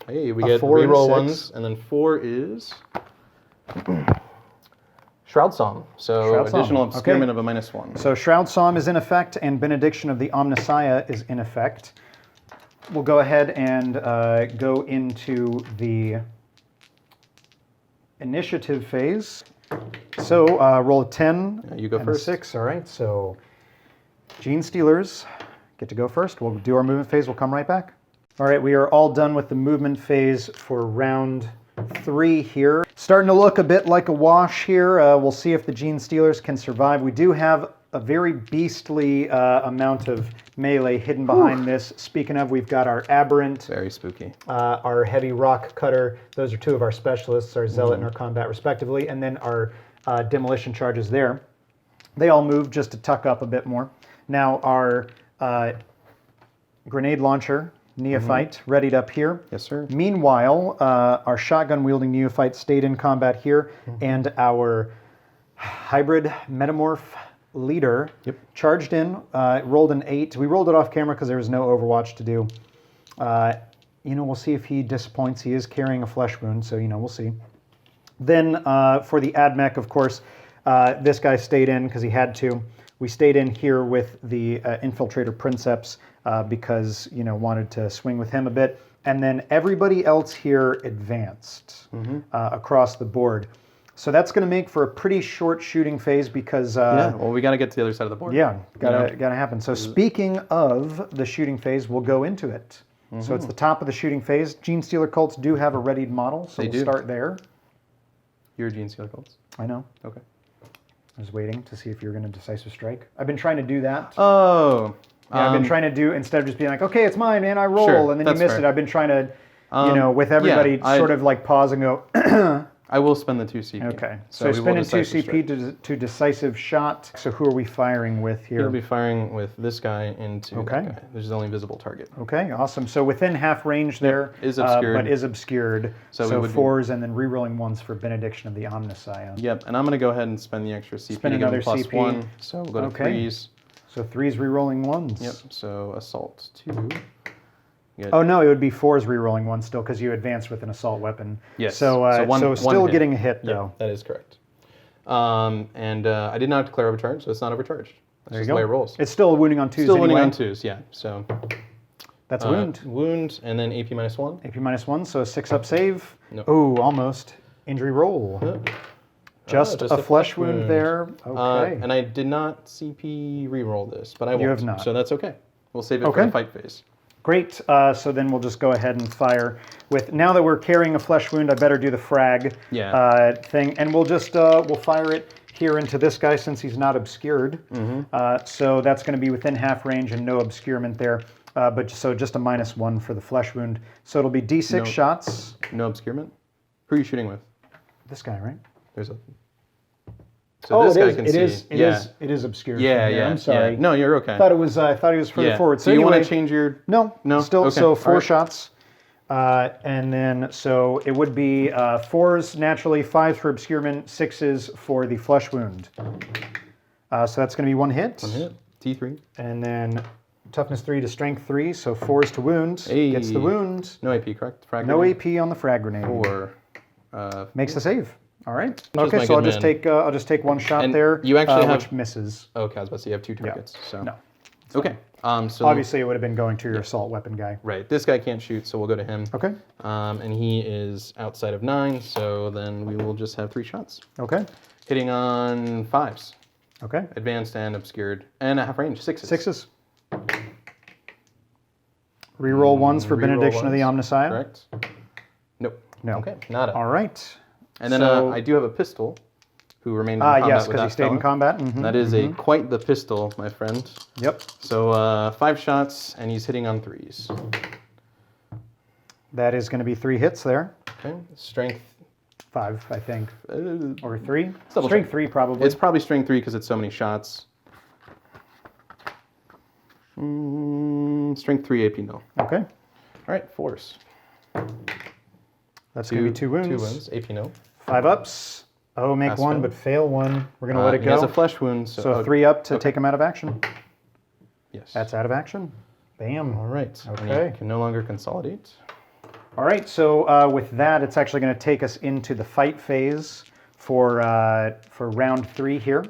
Hey, we A get 4 and reroll 6. ones, and then 4 is Shroud Psalm. So Shroud Psalm. additional obscurement Okay. of a -1. So Shroud Psalm is in effect, and Benediction of the Omnissiah is in effect. We'll go ahead and go into the initiative phase. So roll a 10 you go and first. a 6. All right, so Genestealers get to go first. We'll do our movement phase. We'll come right back. All right, we are all done with the movement phase for round 3 here. Starting to look a bit like a wash here. We'll see if the Genestealers can survive. We do have a very beastly amount of melee hidden behind this. Speaking of, we've got our Aberrant, Very spooky. our Heavy Rock Cutter. Those are 2 of our specialists, our Zealot and our Combat respectively, and then our Demolition Charges there. They all move just to tuck up a bit more. Now our Grenade Launcher, Neophyte, readied up here. Yes, sir. Meanwhile, our shotgun-wielding Neophyte stayed in combat here, and our Hybrid Metamorph leader charged in, rolled an 8. We rolled it off camera because there was no Overwatch to do. We'll see if he disappoints. He is carrying a flesh wound, so, we'll see. Then for the AdMech, of course, this guy stayed in because he had to. We stayed in here with the Infiltrator Princeps because, wanted to swing with him a bit. And then everybody else here advanced across the board. So that's going to make for a pretty short shooting phase because... well, we got to get to the other side of the board. Yeah, gotta happen. So speaking of the shooting phase, we'll go into it. So it's the top of the shooting phase. Genestealer Cults do have a readied model, so we'll start there. You're a Genestealer Cults. I know. Okay. I was waiting to see if you were going to decisive strike. I've been trying to do that. Oh. Yeah, I've been trying to do, instead of just being like, okay, it's mine, man, I roll, Sure, and then you that's miss fair. it. I've been trying to, with everybody sort of like pause and go, I will spend the 2 CP. okay. So we will spending 2 decisive strike. CP to decisive shot. So who are we firing with here? He'll be firing with this guy into that Okay. guy, which is the only visible target. Okay, awesome. So within half range there, is obscured. but is obscured. So So, we would 4s and then rerolling 1s for Benediction of the Omnissiah. Yep, and I'm going to go ahead and spend the extra CP Spend to give him another CP. +1. So we'll go to Okay. 3s. So 3s rerolling 1s. Yep, so Assault 2. You Oh no, it would be 4s rerolling 1 still because you advanced with an assault weapon. Yes. So, one still hit. getting a hit Yeah, though. that is correct. And I did not declare overcharge, so it's not overcharged. That's There just you the way go. it rolls. It's still a wounding on 2s Still anyway. winning on 2s, yeah. So That's a wound. Wound, and then AP -1. AP -1, so a 6-up save. No. Ooh, almost. Injury roll. Just a flesh wound there. Okay. And I did not CP reroll this, but I won't. You have not. So that's okay. We'll save it for Okay. the fight phase. Great. So then we'll just go ahead and fire with. Now that we're carrying a flesh wound, I better do the frag thing, and we'll just we'll fire it here into this guy since he's not obscured. So that's going to be within half range and no obscurement there. But so just a -1 for the flesh wound. So it'll be D6 shots. No obscurement. Who are you shooting with? This guy, right? There's a. So this guy can see. It is obscured. Yeah, from here. yeah. I'm sorry. Yeah. No, you're okay. I thought it was. I thought he was further forward. So do you anyway, want to change your? No. No? Still. Okay. So 4 All right. shots. And then so it would be 4s naturally, 5s for obscurement, 6s for the flesh wound. So that's going to be 1 hit. 1 hit. T3. And then toughness 3 to strength 3, so 4s to wound. Hey. Gets the wound. No AP, correct? Frag No grenade? AP on the frag grenade. 4. Makes the save. All right. is Okay, my so good I'll just take 1 shot And there. you actually have- which misses. Okay, I was about to say you have 2 targets. So. No. Okay. So Obviously, it would have been going to your assault weapon guy. Right. This guy can't shoot, so we'll go to him. Okay. And he is outside of 9, so then we will just have 3 shots. Okay. Hitting on 5s. Okay. Advanced and obscured. And at half range, 6s. 6s. Reroll 1s for Reroll Benediction of the ones. Omnissiah. Correct? Nope. No. Okay, nada. All right. And then so- I do have a pistol who remained in combat yes, with because that he stayed in fella. combat. Mhm. That is a quite the pistol, my friend. Yep. So 5 shots, and he's hitting on 3s. That is going to be 3 hits there. Okay. Strength. 5, I think. uh, Or 3. double Strength check. 3, probably. It's probably strength 3 because it's so many shots. Strength 3 AP, no. Okay. All right, 4s. That's going to be 2 wounds. 2 wounds, AP, no. 5 ups. Oh, make Pass 1, fail. but fail 1. We're going to let it He has go. a flesh wound, so, So 3 up to take him out of action. Yes. That's out of action. Bam. All right. And Okay. he can no longer consolidate. All right, so with that, it's actually going to take us into the fight phase for round 3 here.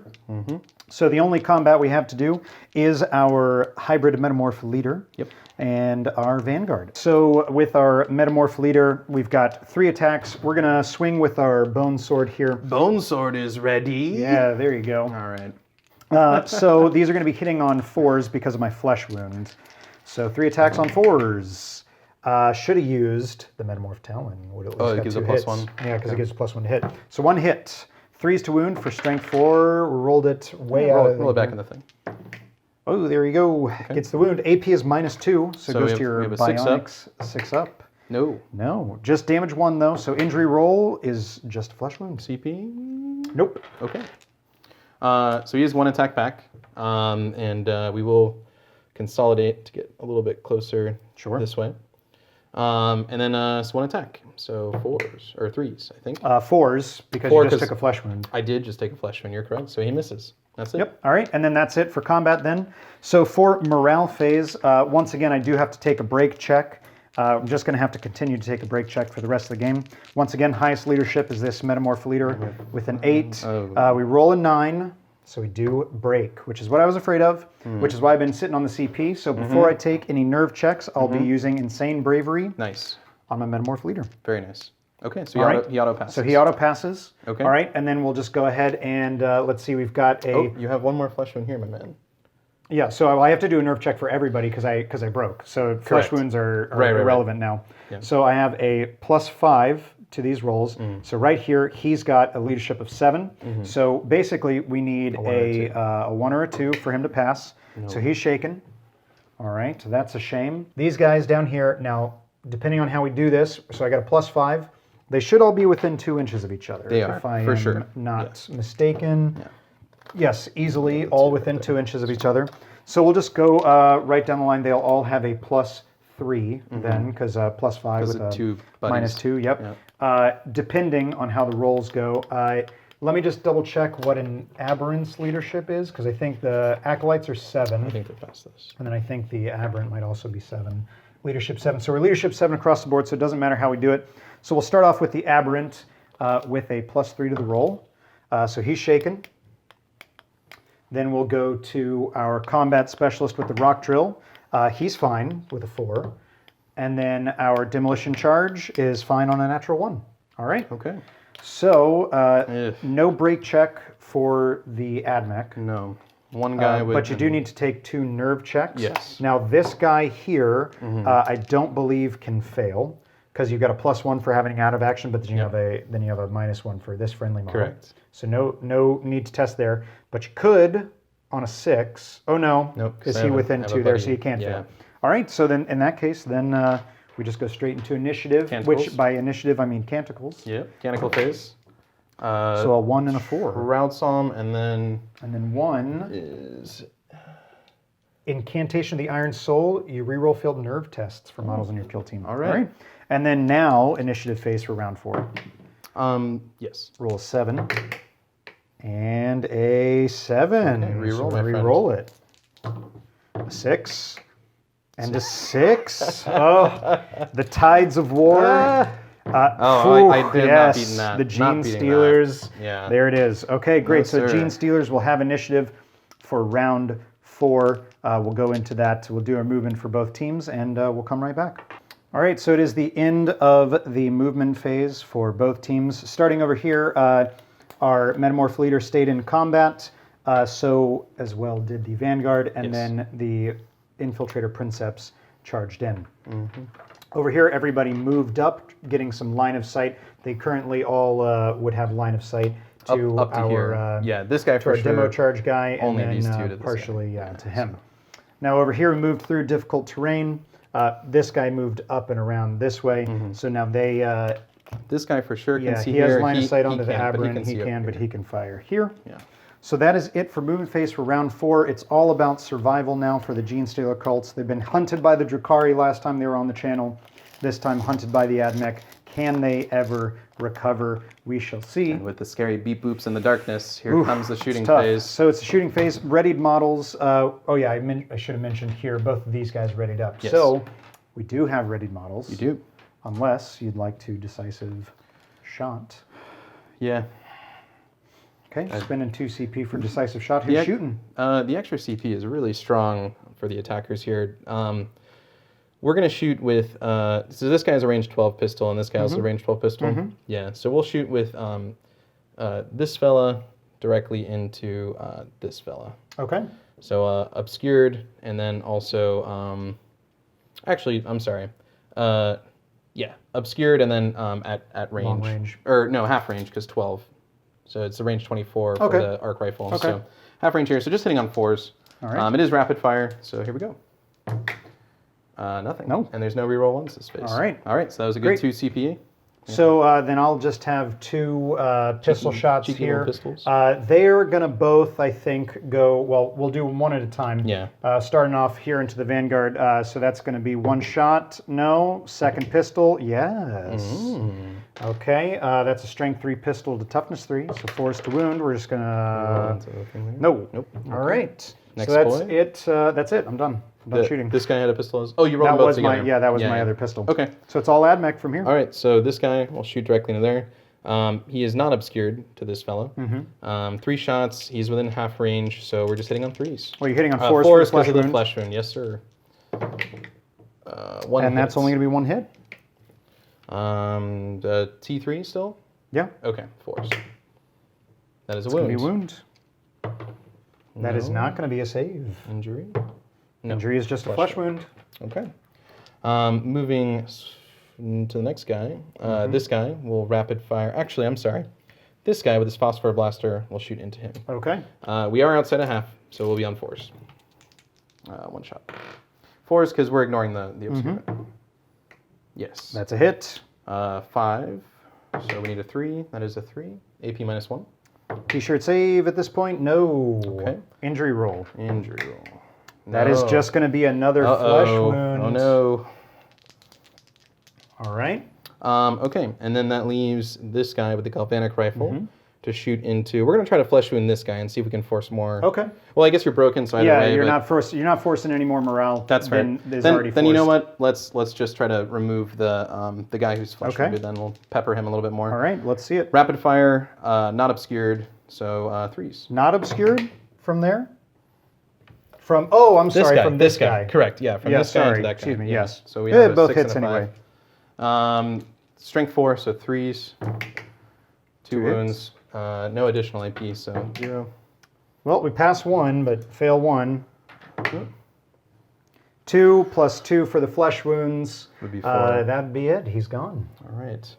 So the only combat we have to do is our hybrid metamorph leader. Yep. And our Vanguard. So with our Metamorph leader, we've got 3 attacks. We're gonna swing with our Bone Sword here. Bone sword is ready. Yeah, there you go. All right. So these are gonna be hitting on 4s because of my flesh wound. So 3 attacks on 4s. Should have used the Metamorph Talon. Would at least it got gives 2 a plus hits. 1. Yeah, because it gives a +1 to hit. So 1 hit. 3s to wound for strength 4. Rolled it way out of Roll it back in the thing. Oh, there you go. Gets the wound. AP is -2, so it So goes we to your have a 6 up. bionics. 6 up. No. No, just damage 1 though. So injury roll is just a flesh wound. CP? Nope. Okay. So he has 1 attack back, and we will consolidate to get a little bit closer this way. And then it's 1 attack. So 4s, or 3s, I think. 4s, because 4 you just 'cause took a flesh wound. I did just take a flesh wound, you're correct. So he misses. That's it. Yep. All right, and then that's it for combat then. So for morale phase, once again, I do have to take a break check. I'm just going to have to continue to take a break check for the rest of the game. Once again, highest leadership is this Metamorph leader with an 8. We roll a 9, so we do break, which is what I was afraid of, which is why I've been sitting on the CP. So before I take any nerve checks, I'll be using Insane Bravery Nice. on my Metamorph leader. Very nice. Okay, so All right. he auto passes. So he auto passes. Okay. All right, and then we'll just go ahead and let's see. We've got a Oh, you have 1 more flesh wound here, my man. yeah. So I have to do a nerve check for everybody because I broke. So flesh Correct. wounds are Right. irrelevant now. Yeah. So I have a +5 to these rolls. So right here, he's got a leadership of 7. So basically, we need a 1 or a 2 for him to pass. So he's shaken. All right, so that's a shame. These guys down here now, depending on how we do this, so I got a +5. They should all be within 2 inches of each other. They if are, I for am sure. not mistaken. Yes, easily, all within 2 inches of each other. So we'll just go right down the line. They'll all have a +3 then, because +5 with the a 2 buddies. -2. Yep. Depending on how the rolls go. Let me just double check what an aberrant's leadership is, because I think the acolytes are 7, I think they passed this. and then I think the aberrant might also be 7. Leadership 7. So we're Leadership 7 across the board, so it doesn't matter how we do it. So we'll start off with the Aberrant with a +3 to the roll. So he's shaken. Then we'll go to our Combat Specialist with the Rock Drill. He's fine with a 4. And then our Demolition Charge is fine on a natural 1. All right. Okay. So no break check for the AdMech. No. One guy with... But you do need to take 2 nerve checks. Yes. Now this guy here, I don't believe can fail because you've got a +1 for having out of action, but then you have a -1 for this friendly model. Correct. So no need to test there. But you could on a 6. Oh no. Nope. Is he within 2 there? So you can't fail. All right. So then in that case, then we just go straight into initiative, Canticles. which by initiative I mean canticles. Yep. Canticle phase. So a 1 and a 4. Route Psalm, and then 1 is Incantation of the Iron Soul. You reroll failed nerve tests for models on your kill team. All right. And then now initiative phase for round 4. yes. Roll a 7 and a 7. Okay, reroll, so my friend. reroll it. A 6 and a 6. Oh, the tides of war. I did not beaten that. The Not Gene beating Stealers. that. Yeah. There it is. Okay, great. Yes, So sir. Gene Stealers will have initiative for round 4. We'll go into that. We'll do our movement for both teams, and we'll come right back. All right, so it is the end of the movement phase for both teams. Starting over here, our Metamorph leader stayed in combat, so as well did the Vanguard, and then the Infiltrator Princeps charged in. Over here, everybody moved up, getting some line of sight. They currently all would have line of sight to up to our here. This guy to for our sure. demo charge guy, Only and these then two to this partially to him. Now over here, we moved through difficult terrain. This guy moved up and around this way, so now they. This guy for sure can see he here. has line of sight onto the can't, but Aberrant. He see over can, but here. he can fire here. Yeah. So that is it for movement phase for round 4. It's all about survival now for the Genestealer Cults. They've been hunted by the Drukhari last time they were on the channel. This time hunted by the AdMech. Can they ever recover? We shall see. And with the scary beep boops in the darkness, here comes the shooting It's tough. phase. So it's the shooting phase. Readied models. I should have mentioned here, both of these guys readied up. Yes. So we do have readied models. You do. Unless you'd like to decisive shot. Yeah. Okay, spending 2 CP for decisive shot. Who's shooting? The extra CP is really strong for the attackers here. We're going to shoot with, so this guy has a range 12 pistol, and this guy has a range 12 pistol. Yeah, so we'll shoot with this fella directly into this fella. Okay. So obscured, and then also, actually, I'm sorry. Obscured, and then at range. Long range. Or no, half range, because 12. So it's the range 24 for the arc rifle. Okay. So half range here. So just hitting on 4s. All right. It is rapid fire, so here we go. Nothing. No. And there's no reroll ones this phase. All right. All right, so that was a good Great. 2 CPA. So then I'll just have 2 pistol shots cheeky here. little pistols. They're going to both, I think, go, well, we'll do them one at a time. Yeah. Starting off here into the Vanguard. So that's going to be 1 shot. No. Second pistol. Yes. Okay. That's a strength 3 pistol to toughness 3. So 4s to wound. We're just going to... No. Nope. All right. Next so that's boy. it. That's it. I'm done. I'm done shooting. This guy had a pistol. Oh, you rolled them That both was together. that was my other pistol. Okay. So it's all AdMech from here. All right, so this guy will shoot directly into there. He is not obscured to this fellow. 3 shots. He's within half range, so we're just hitting on 3s. Well, you're hitting on 4s 4s for the because flesh of the wound. flesh wound. Yes, sir. 1 And that's hit. only going to be 1 hit? The T3 still? Yeah. Okay, 4s. That is a It's going wound. to be wound. That is not going to be a save. Injury? No. Injury is just a flesh wound. Okay. Moving to the next guy. This guy will rapid fire. Actually, I'm sorry. This guy with his Phosphor blaster will shoot into him. Okay. We are outside a half, so we'll be on 4s. 1 shot. 4s because we're ignoring the obscure. Yes. That's a hit. 5. So we need a 3. That is a 3. AP -1. T-shirt save at this point? No. Okay. Injury roll. Injury roll. That is just going to be another flesh wound. Oh no. All right. Okay, and then that leaves this guy with the galvanic rifle to shoot into. We're gonna try to flesh wound this guy and see if we can force more. Okay. Well, I guess you're broken, so either Yeah, way. you're but not forcing any more morale. That's fair. than is already Then you know forced. what? Let's just try to remove the guy who's flesh wounded. Then we'll pepper him a little bit more. All right, let's see it. Rapid fire, not obscured, so 3s. Not obscured from there. From I'm sorry, from this guy. Correct. Yeah, from this guy sorry. to that guy. Excuse me. Yeah. Yes. So we have a both 6 hits and a 5. anyway. Strength 4, so 3s. 2 hits. wounds. No additional AP, so 0. Well, we pass 1, but fail 1. 2 plus 2 for the flesh wounds. Would be 4. That'd be it. He's gone. All right.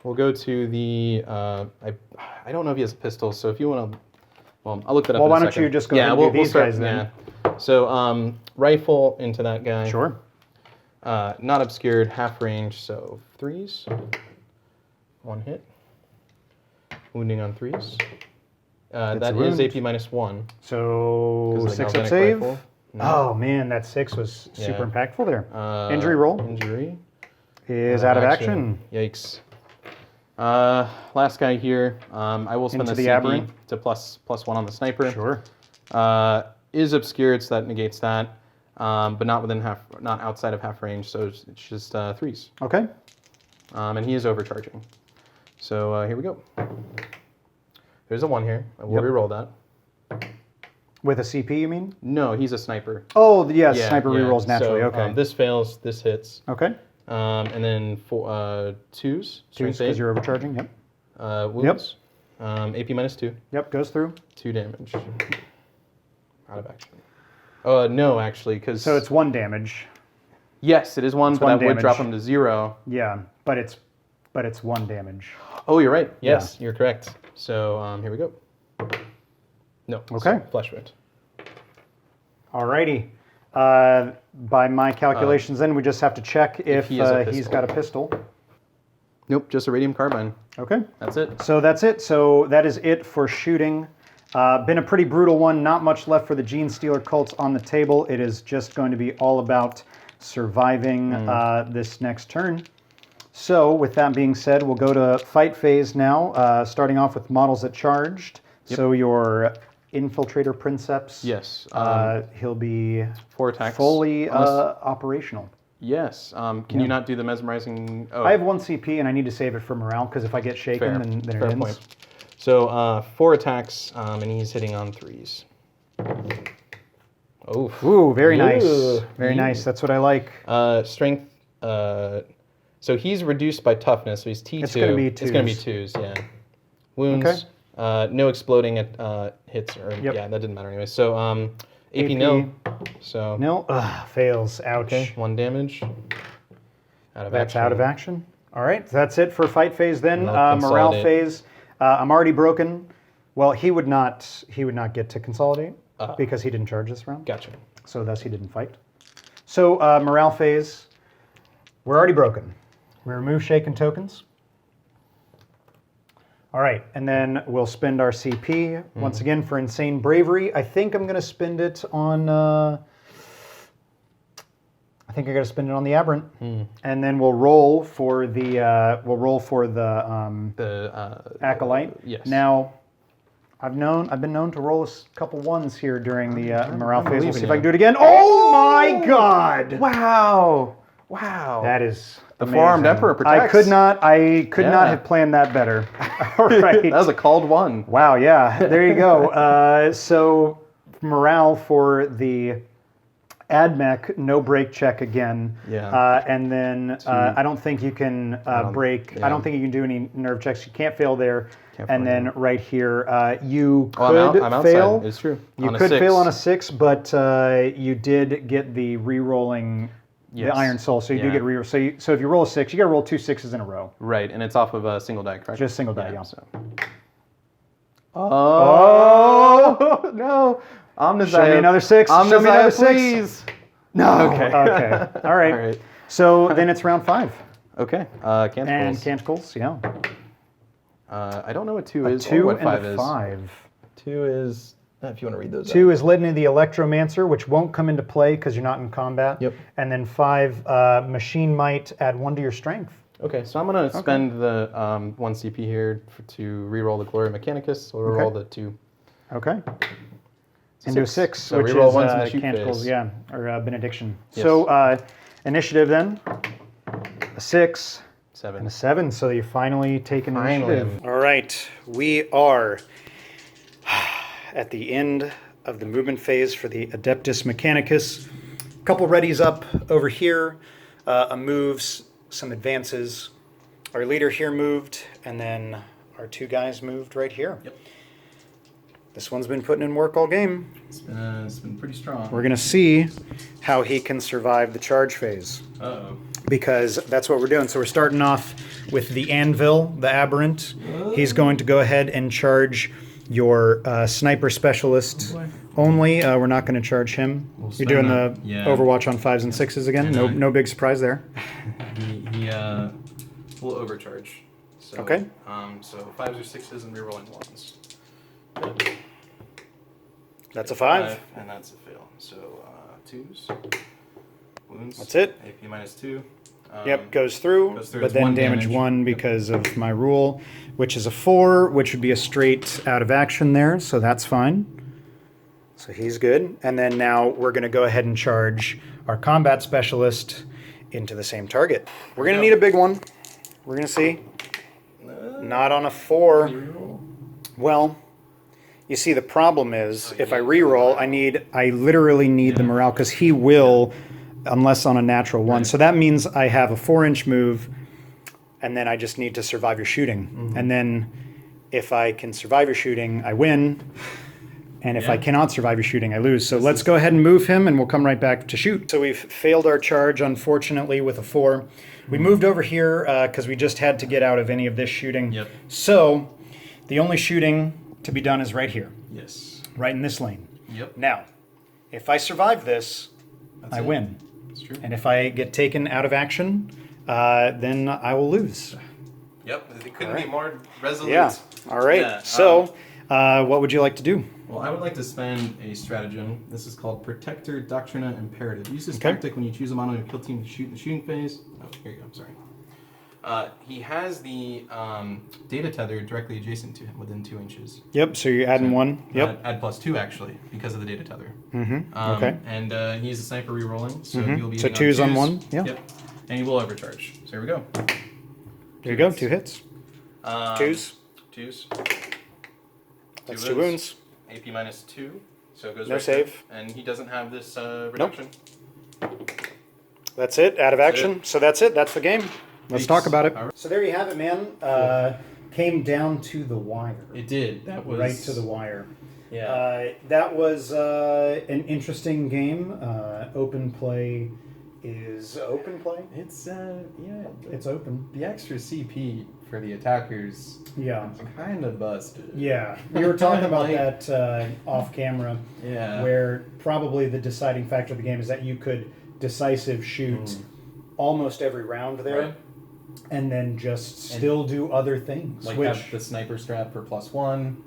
We'll go to the. I don't know if he has a pistol, so if you want to. Well, I'll look that up. Well, in why a don't second. you just go ahead and do these start, guys then? Yeah. So rifle into that guy. Sure. Not obscured, half range, so 3s. 1 hit. Wounding on 3s. That is AP -1. So 'cause of the 6 up galvanic save. rifle. No. Oh man, that 6 was super impactful there. Injury roll Injury. is out of action. Yikes. Last guy here. I will spend Into the the CP aberrant. to +1 on the sniper. Sure. Is obscured, so that negates that. But not not outside of half range, so it's just 3s. Okay. And he is overcharging. So here we go. There's a 1 here. I will re-roll that. With a CP, you mean? No, he's a sniper. Oh, yes. Sniper rerolls naturally. So, Okay. this fails. This hits. Okay. And then 2s. 2 because you're overcharging. Yep. Wounds. AP -2. Yep. Goes through. 2 damage. Out of action. No, actually, because... So it's 1 damage. Yes, it is 1, but 1 that would drop damage. him to 0. Yeah, but it's 1 damage. Oh, you're right. Yes, you're correct. So here we go. No. Okay. Flesh wound. Alrighty. By my calculations, then we just have to check if he has a he's pistol. got a pistol. Nope, just a radium carbine. Okay. That's it. So that's it. So that is it for shooting. Been a pretty brutal one. Not much left for the Genestealer Cults on the table. It is just going to be all about surviving this next turn. So with that being said, we'll go to fight phase now, starting off with models that charged. Yep. So your Infiltrator Princeps. Yes. He'll be 4 attacks. fully operational. Yes. Can you not do the mesmerizing? Oh, I have 1 CP and I need to save it for morale because if I get shaken, then it fair ends. point. So 4 attacks, and he's hitting on 3s. Oh. Ooh, very nice. Ooh. Very nice. That's what I like. Strength. So he's reduced by toughness, so he's T2. It's gonna be It's going to be 2s. 2s, yeah. Wounds. No exploding at hits, or yeah, that didn't matter anyway. So AP nil. So Nil. Fails. Ouch. okay, 1 damage. Out of That's action. out of action. All right, that's it for fight phase then. I'll Morale consolidate. phase. I'm already broken. Well, he would not get to consolidate because he didn't charge this round. Gotcha. So thus he didn't fight. So morale phase. We're already broken. We remove shaken tokens. All right, and then we'll spend our CP once again for insane bravery. I think I'm going to spend it on. I think I got to spend it on the aberrant, and then we'll roll for the acolyte. Yes. Now, I've been known to roll a couple 1s here during the morale phase. We'll believe see in if I you. can do it again. Oh my God! Wow. Wow. That is the amazing. four-armed emperor protects. I could not Yeah. have planned that better. All right. That was a called 1. Wow, yeah, there you go. So morale for the AdMech, no break check again. Yeah. And then I don't think you can break. yeah. I don't think you can do any nerve checks. You can't fail there. Can't And fail then right here, you Oh, could I'm outside. fail. It's true. You On a could 6. fail on a 6, but you did get the re-rolling. Yes. The Iron Soul, so you do Yeah. get re. So if you roll a 6, you got to roll 2 6s in a row. Right, and it's off of a single die, correct? Just single die, yeah. So. Oh, no! Omnispex. Show me another 6. Show me another Omnispex, 6. please. No. Okay. Okay. All right. All right. So then it's round 5. Okay. And Canticles. canticles, yeah. I don't know what 2 is. 2 or what and 5 a is. 5. 2 is. If you want to read those. 2 is Litany the Electromancer, which won't come into play because you're not in combat. Yep. And then 5, Machine Might, add 1 to your strength. Okay, so I'm gonna spend the 1 CP here to reroll the Gloria Mechanicus. So we'll roll the 2. Okay. Into a 6, So which reroll is ones in the shoot Canticles, phase. yeah, or Benediction. Yes. So initiative then, a 6 and 7. a 7, so you're finally taking Finally. initiative. All right, we are at the end of the movement phase for the Adeptus Mechanicus. A couple readies up over here, moves, some advances. Our leader here moved, and then our 2 guys moved right here. Yep. This one's been putting in work all game. It's been pretty strong. We're going to see how he can survive the charge phase. Uh-oh. Because that's what we're doing. So we're starting off with the Anvil, the Aberrant. He's going to go ahead and charge your Sniper Specialist only. We're not going to charge him. You're doing the Overwatch on 5s and 6s again? No big surprise there. he will overcharge. So, Okay. So 5s or 6s and rerolling 1s. That's a 5. And that's a fail. So 2s. Wounds. That's it. AP -2. Yep, goes through, Goes through. but It's then 1 damage damage. 1 because of my rule, which is a 4, which would be a straight out of action there, so that's fine. So he's good. And then now we're going to go ahead and charge our Combat Specialist into the same target. We're going to need a big one. We're going to see. Not on a 4. Well, you see, the problem is if I reroll, I literally need the morale because he will, unless on a natural 1. So that means I have a 4-inch move, and then I just need to survive your shooting. And then if I can survive your shooting, I win. And if I cannot survive your shooting, I lose. So let's go ahead and move him, and we'll come right back to shoot. So we've failed our charge, unfortunately, with a 4. We moved over here because we just had to get out of any of this shooting. Yep. So the only shooting to be done is right here, Yes. right in this lane. Yep. Now, if I survive this, I win. That's true. And if I get taken out of action, then I will lose. Yep. It couldn't be more resolute. Yeah. All right. Yeah, So, what would you like to do? Well, I would like to spend a stratagem. This is called Protector Doctrina Imperative. Use this Okay. tactic when you choose a mono to kill team to shoot in the shooting phase. Oh, here you go. Sorry. He has the Data-tether directly adjacent to him within 2 inches. Yep. So you're adding 1. Yep. Add +2 actually because of the Data-tether. Okay. And he's a sniper rerolling, so he'll be So hitting 2s on 2s. 1. Yeah. Yep. And he will overcharge. So here we go. There you go. 2 hits. 2s. 2s. That's 2 wounds. AP -2, so it goes No right save. there. And he doesn't have this reduction. That's it. Out of action. So that's it. That's the game. Let's talk about it. All right. So there you have it, man. Came down to the wire. It did. That was Right to the wire. Yeah. That was an interesting game. Open play is open play. It's It's open. the extra CP for the attackers. Yeah. Kind of busted. Yeah. We were talking about Like- that off camera. Yeah. Where probably the deciding factor of the game is that you could decisive shoot almost every round there. Right. And then just still do other things. Like which have the sniper strap for +1.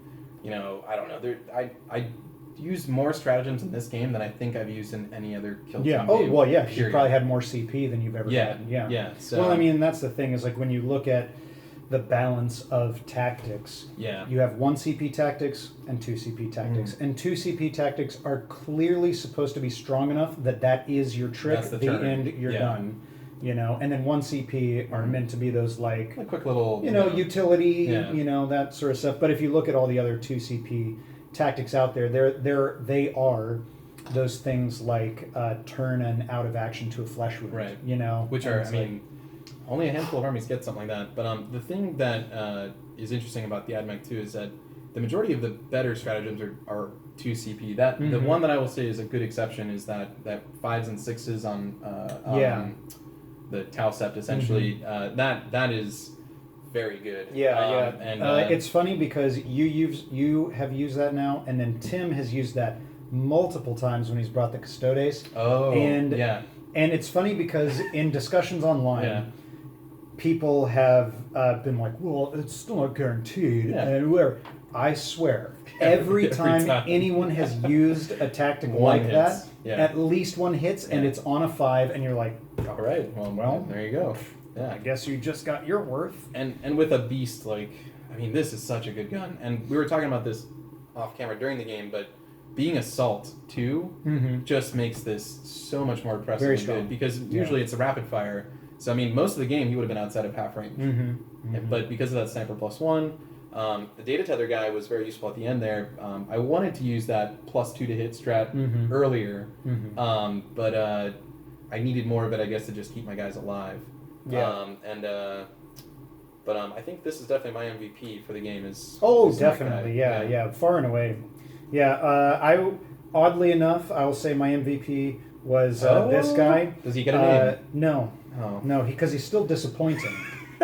You know, I don't know. I use more stratagems in this game than I think I've used in any other kill team yeah. Oh game, well, yeah. 'Cause you period. probably had more CP than you've ever Yeah. had. Yeah. Yeah. So, Well, I mean, that's the thing is like when you look at the balance of tactics, yeah. you have 1 CP tactics and 2 CP tactics, and 2 CP tactics are clearly supposed to be strong enough that that is your trick. That's the the turn. end, you're Yeah. done. You know, and then 1 CP are meant to be those like A quick little, utility, Yeah. that sort of stuff. But if you look at all the other 2 CP tactics out there, they are those things like turn an out of action to a flesh wound. Right. and Which are, it's I mean, only a handful of armies get something like that. But the thing that is interesting about the AdMech 2 is that the majority of the better stratagems are 2 CP. That the one that I will say is a good exception is that 5s and 6s on the Tau Sept essentially. That is very good. And it's funny because you have used that now, and then Tim has used that multiple times when he's brought the Custodes. Oh, and yeah. And it's funny because in discussions online, Yeah. people have been like, "Well, it's still not guaranteed," Yeah. and whatever. I swear, every time anyone has used a tactic One like hits. that, Yeah. at least 1 hits, and Yeah. it's on a 5, and you're like, All right. Well, there you go. Yeah. I guess you just got your worth. And with a beast like, I mean, this is such a good gun. And we were talking about this off camera during the game, but being Assault 2 just makes this so much more impressive Very and strong. good, because usually it's a rapid fire. So I mean, most of the game he would have been outside of half range. But because of that sniper +1, the Data-tether guy was very useful at the end there. I wanted to use that +2 to hit strat earlier, but I needed more of it, I guess, to just keep my guys alive. Yeah. But I think this is definitely my MVP for the game. Is Oh, that guy. definitely. Yeah, far and away. Yeah, oddly enough, I will say my MVP was this guy. Does he get a name? No. Oh. No, because he's still disappointing.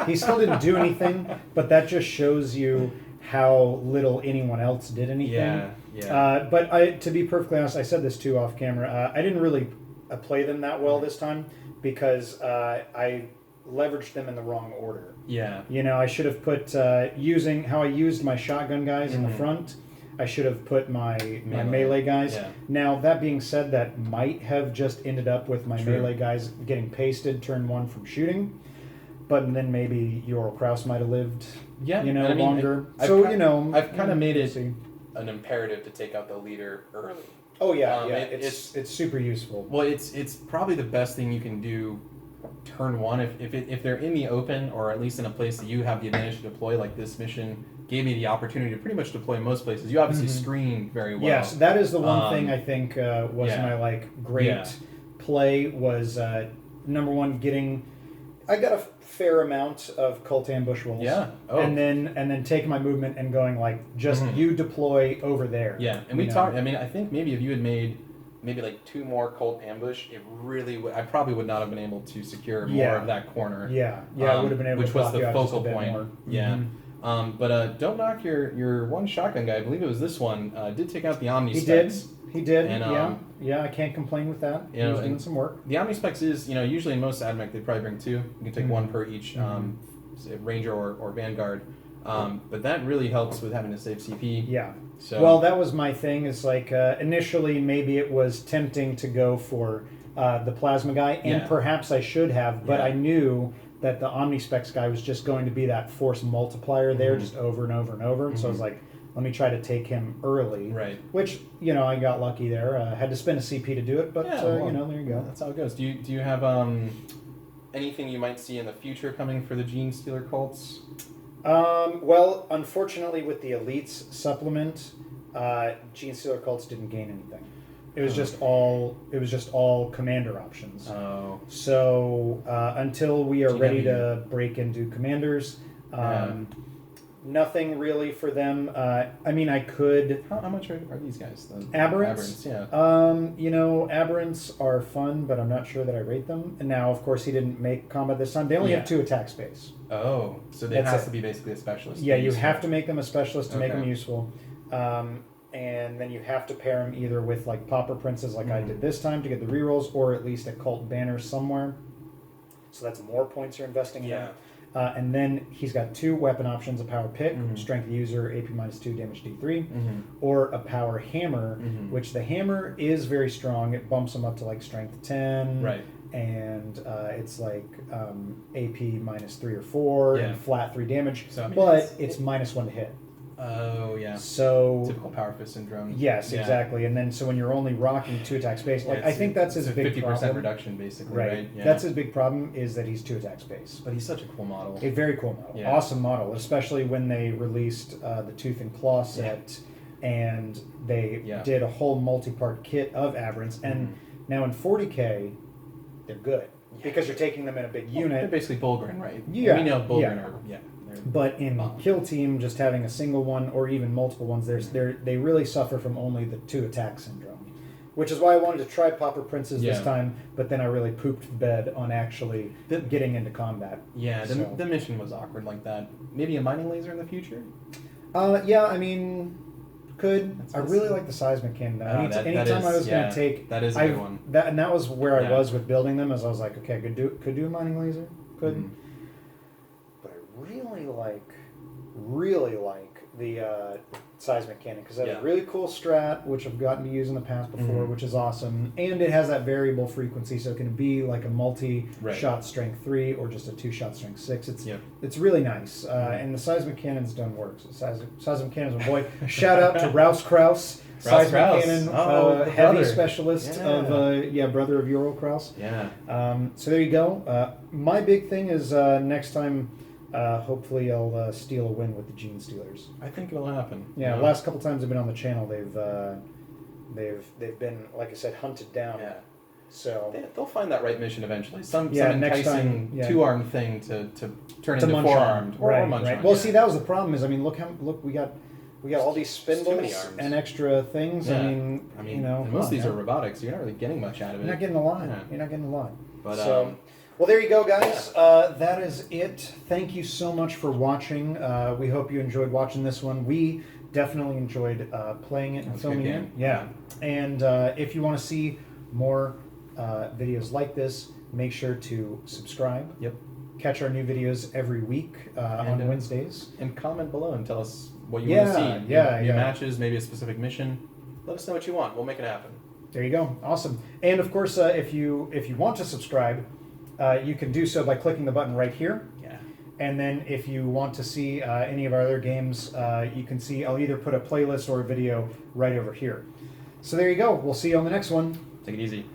He still didn't do anything, but that just shows you how little anyone else did anything. Yeah. But to be perfectly honest, I said this too off camera. I didn't really play them that well this time because I leveraged them in the wrong order. Yeah. You know, I should have put using how I used my shotgun guys in the front. I should have put my melee guys. Yeah. Now, that being said, that might have just ended up with my True. melee guys getting pasted turn 1 from shooting. But then maybe Ural Kraus might have lived, Yeah. you know, and I mean, longer. I've So, ki- you know. I've kind of made we'll it see. an imperative to take out the leader early. Oh, yeah, yeah. it's It's super useful. Well, it's probably the best thing you can do turn 1 if they're in the open, or at least in a place that you have the advantage to deploy. Like this mission gave me the opportunity to pretty much deploy most places. You obviously screen very well. Yes, that is the one thing I think was yeah. my great Yeah. play was number one getting. I got a fair amount of cult ambush rolls. Yeah. Oh. And then taking my movement and going just you deploy over there. Yeah, and we talked. I mean, I think maybe if you had made maybe 2 more cult ambush, it really would. I probably would not have been able to secure more of that corner. Yeah, I would have been able which to was block the you out just a focal bit point. more. Yeah. But don't knock your one shotgun guy. I believe it was this one. Did take out the Omnispex. He did. And, yeah. I can't complain with that. He was doing some work. The Omnispex is, usually in most Admech they probably bring 2. You can take 1 per each Ranger or Vanguard. But that really helps with having to save CP. Yeah. So Well, that was my thing. Is initially maybe it was tempting to go for the plasma guy, and perhaps I should have, but I knew that the Omnispex guy was just going to be that force multiplier there, just over and over and over. And so I was like, let me try to take him early. Right. Which I got lucky there. Had to spend a CP to do it, but there you go. That's how it goes. Do you have anything you might see in the future coming for the Genestealer Cults? Well, unfortunately, with the Elites supplement, Genestealer Cults didn't gain anything. It was just all commander options. Oh. So until we are ready to break into commanders, nothing really for them. I mean, I could. How much are these guys? The Aberrants? yeah. Aberrants are fun, but I'm not sure that I rate them. And now, of course, he didn't make combat this time. They only have 2 attack space. Oh, so they has to be basically a specialist. Yeah, you have to make them a specialist to make Okay. them useful. And then you have to pair them either with Pauper Princes like I did this time to get the rerolls, or at least a cult banner somewhere. So that's more points you're investing in. Yeah. And then he's got 2 weapon options: a power pick, strength user, AP -2, damage D3, or a power hammer, which the hammer is very strong. It bumps him up to strength 10. Right. And it's AP -3 or 4 and flat 3 damage, So, I mean, but it's -1 to hit. Oh yeah. So Typical power fist syndrome. yes, exactly. And then so when you're only rocking 2 attack space, I think that's his big 50% problem. reduction basically, Right. right? Yeah. That's his big problem is that he's 2 attack space. But he's such a cool model. A very cool model, Yeah. awesome model, especially when they released the Tooth and Claw set, and they did a whole multi-part kit of Aberrants. And now in 40K, they're good because you're taking them in a big unit. They're basically Bullgren, right? Yeah, We know Bullgren yeah. are they're But in Kill Team, just having a single one or even multiple ones, they really suffer from only the 2 attack syndrome. Which is why I wanted to try Pauper Princes this time, but then I really pooped the bed on actually getting into combat. Yeah, the mission was awkward like that. Maybe a mining laser in the future? Yeah, I mean, could. I really like the seismic cannon. Anytime I was going to take... That is a good one. And that was where I was with building them, as I was like, okay, could do a mining laser. Could. But I really like the seismic cannon because it has Yeah. a really cool strat, which I've gotten to use in the past before, which is awesome, and it has that variable frequency, so it can be like a multi-shot strength 3 or just a 2-shot strength 6. It's really nice, and the seismic cannon's done work. So seismic cannon's my boy. Shout out to Rouse Kraus. Seismic Cannon, heavy brother. specialist of brother of Ural Kraus. Yeah. So there you go. My big thing is next time, hopefully I'll steal a win with the Genestealers. I think it'll happen. Yeah, last couple times I've been on the channel, they've been, like I said, hunted down. Yeah. So They'll find that right mission eventually. Some next enticing time, two-armed thing to turn into munch on. four-armed or munch on. Well, see, that was the problem. Is we got all these There's too many spindles arms. and extra things. Yeah. I mean, you know, and most of these are robotics, so you're not really getting much out of it. You're not getting a lot. Yeah. You're not getting a lot. But So, well, there you go, guys. That is it. Thank you so much for watching. We hope you enjoyed watching this one. We definitely enjoyed playing it and That's a filming good it. game. Yeah. And if you want to see more videos like this, make sure to subscribe. Yep. Catch our new videos every week on Wednesdays. And comment below and tell us what you want to see. New matches, maybe a specific mission. Let us know what you want. We'll make it happen. There you go. Awesome. And of course, if you want to subscribe, you can do so by clicking the button right here. Yeah. And then if you want to see any of our other games, you can see I'll either put a playlist or a video right over here. So there you go. We'll see you on the next one. Take it easy.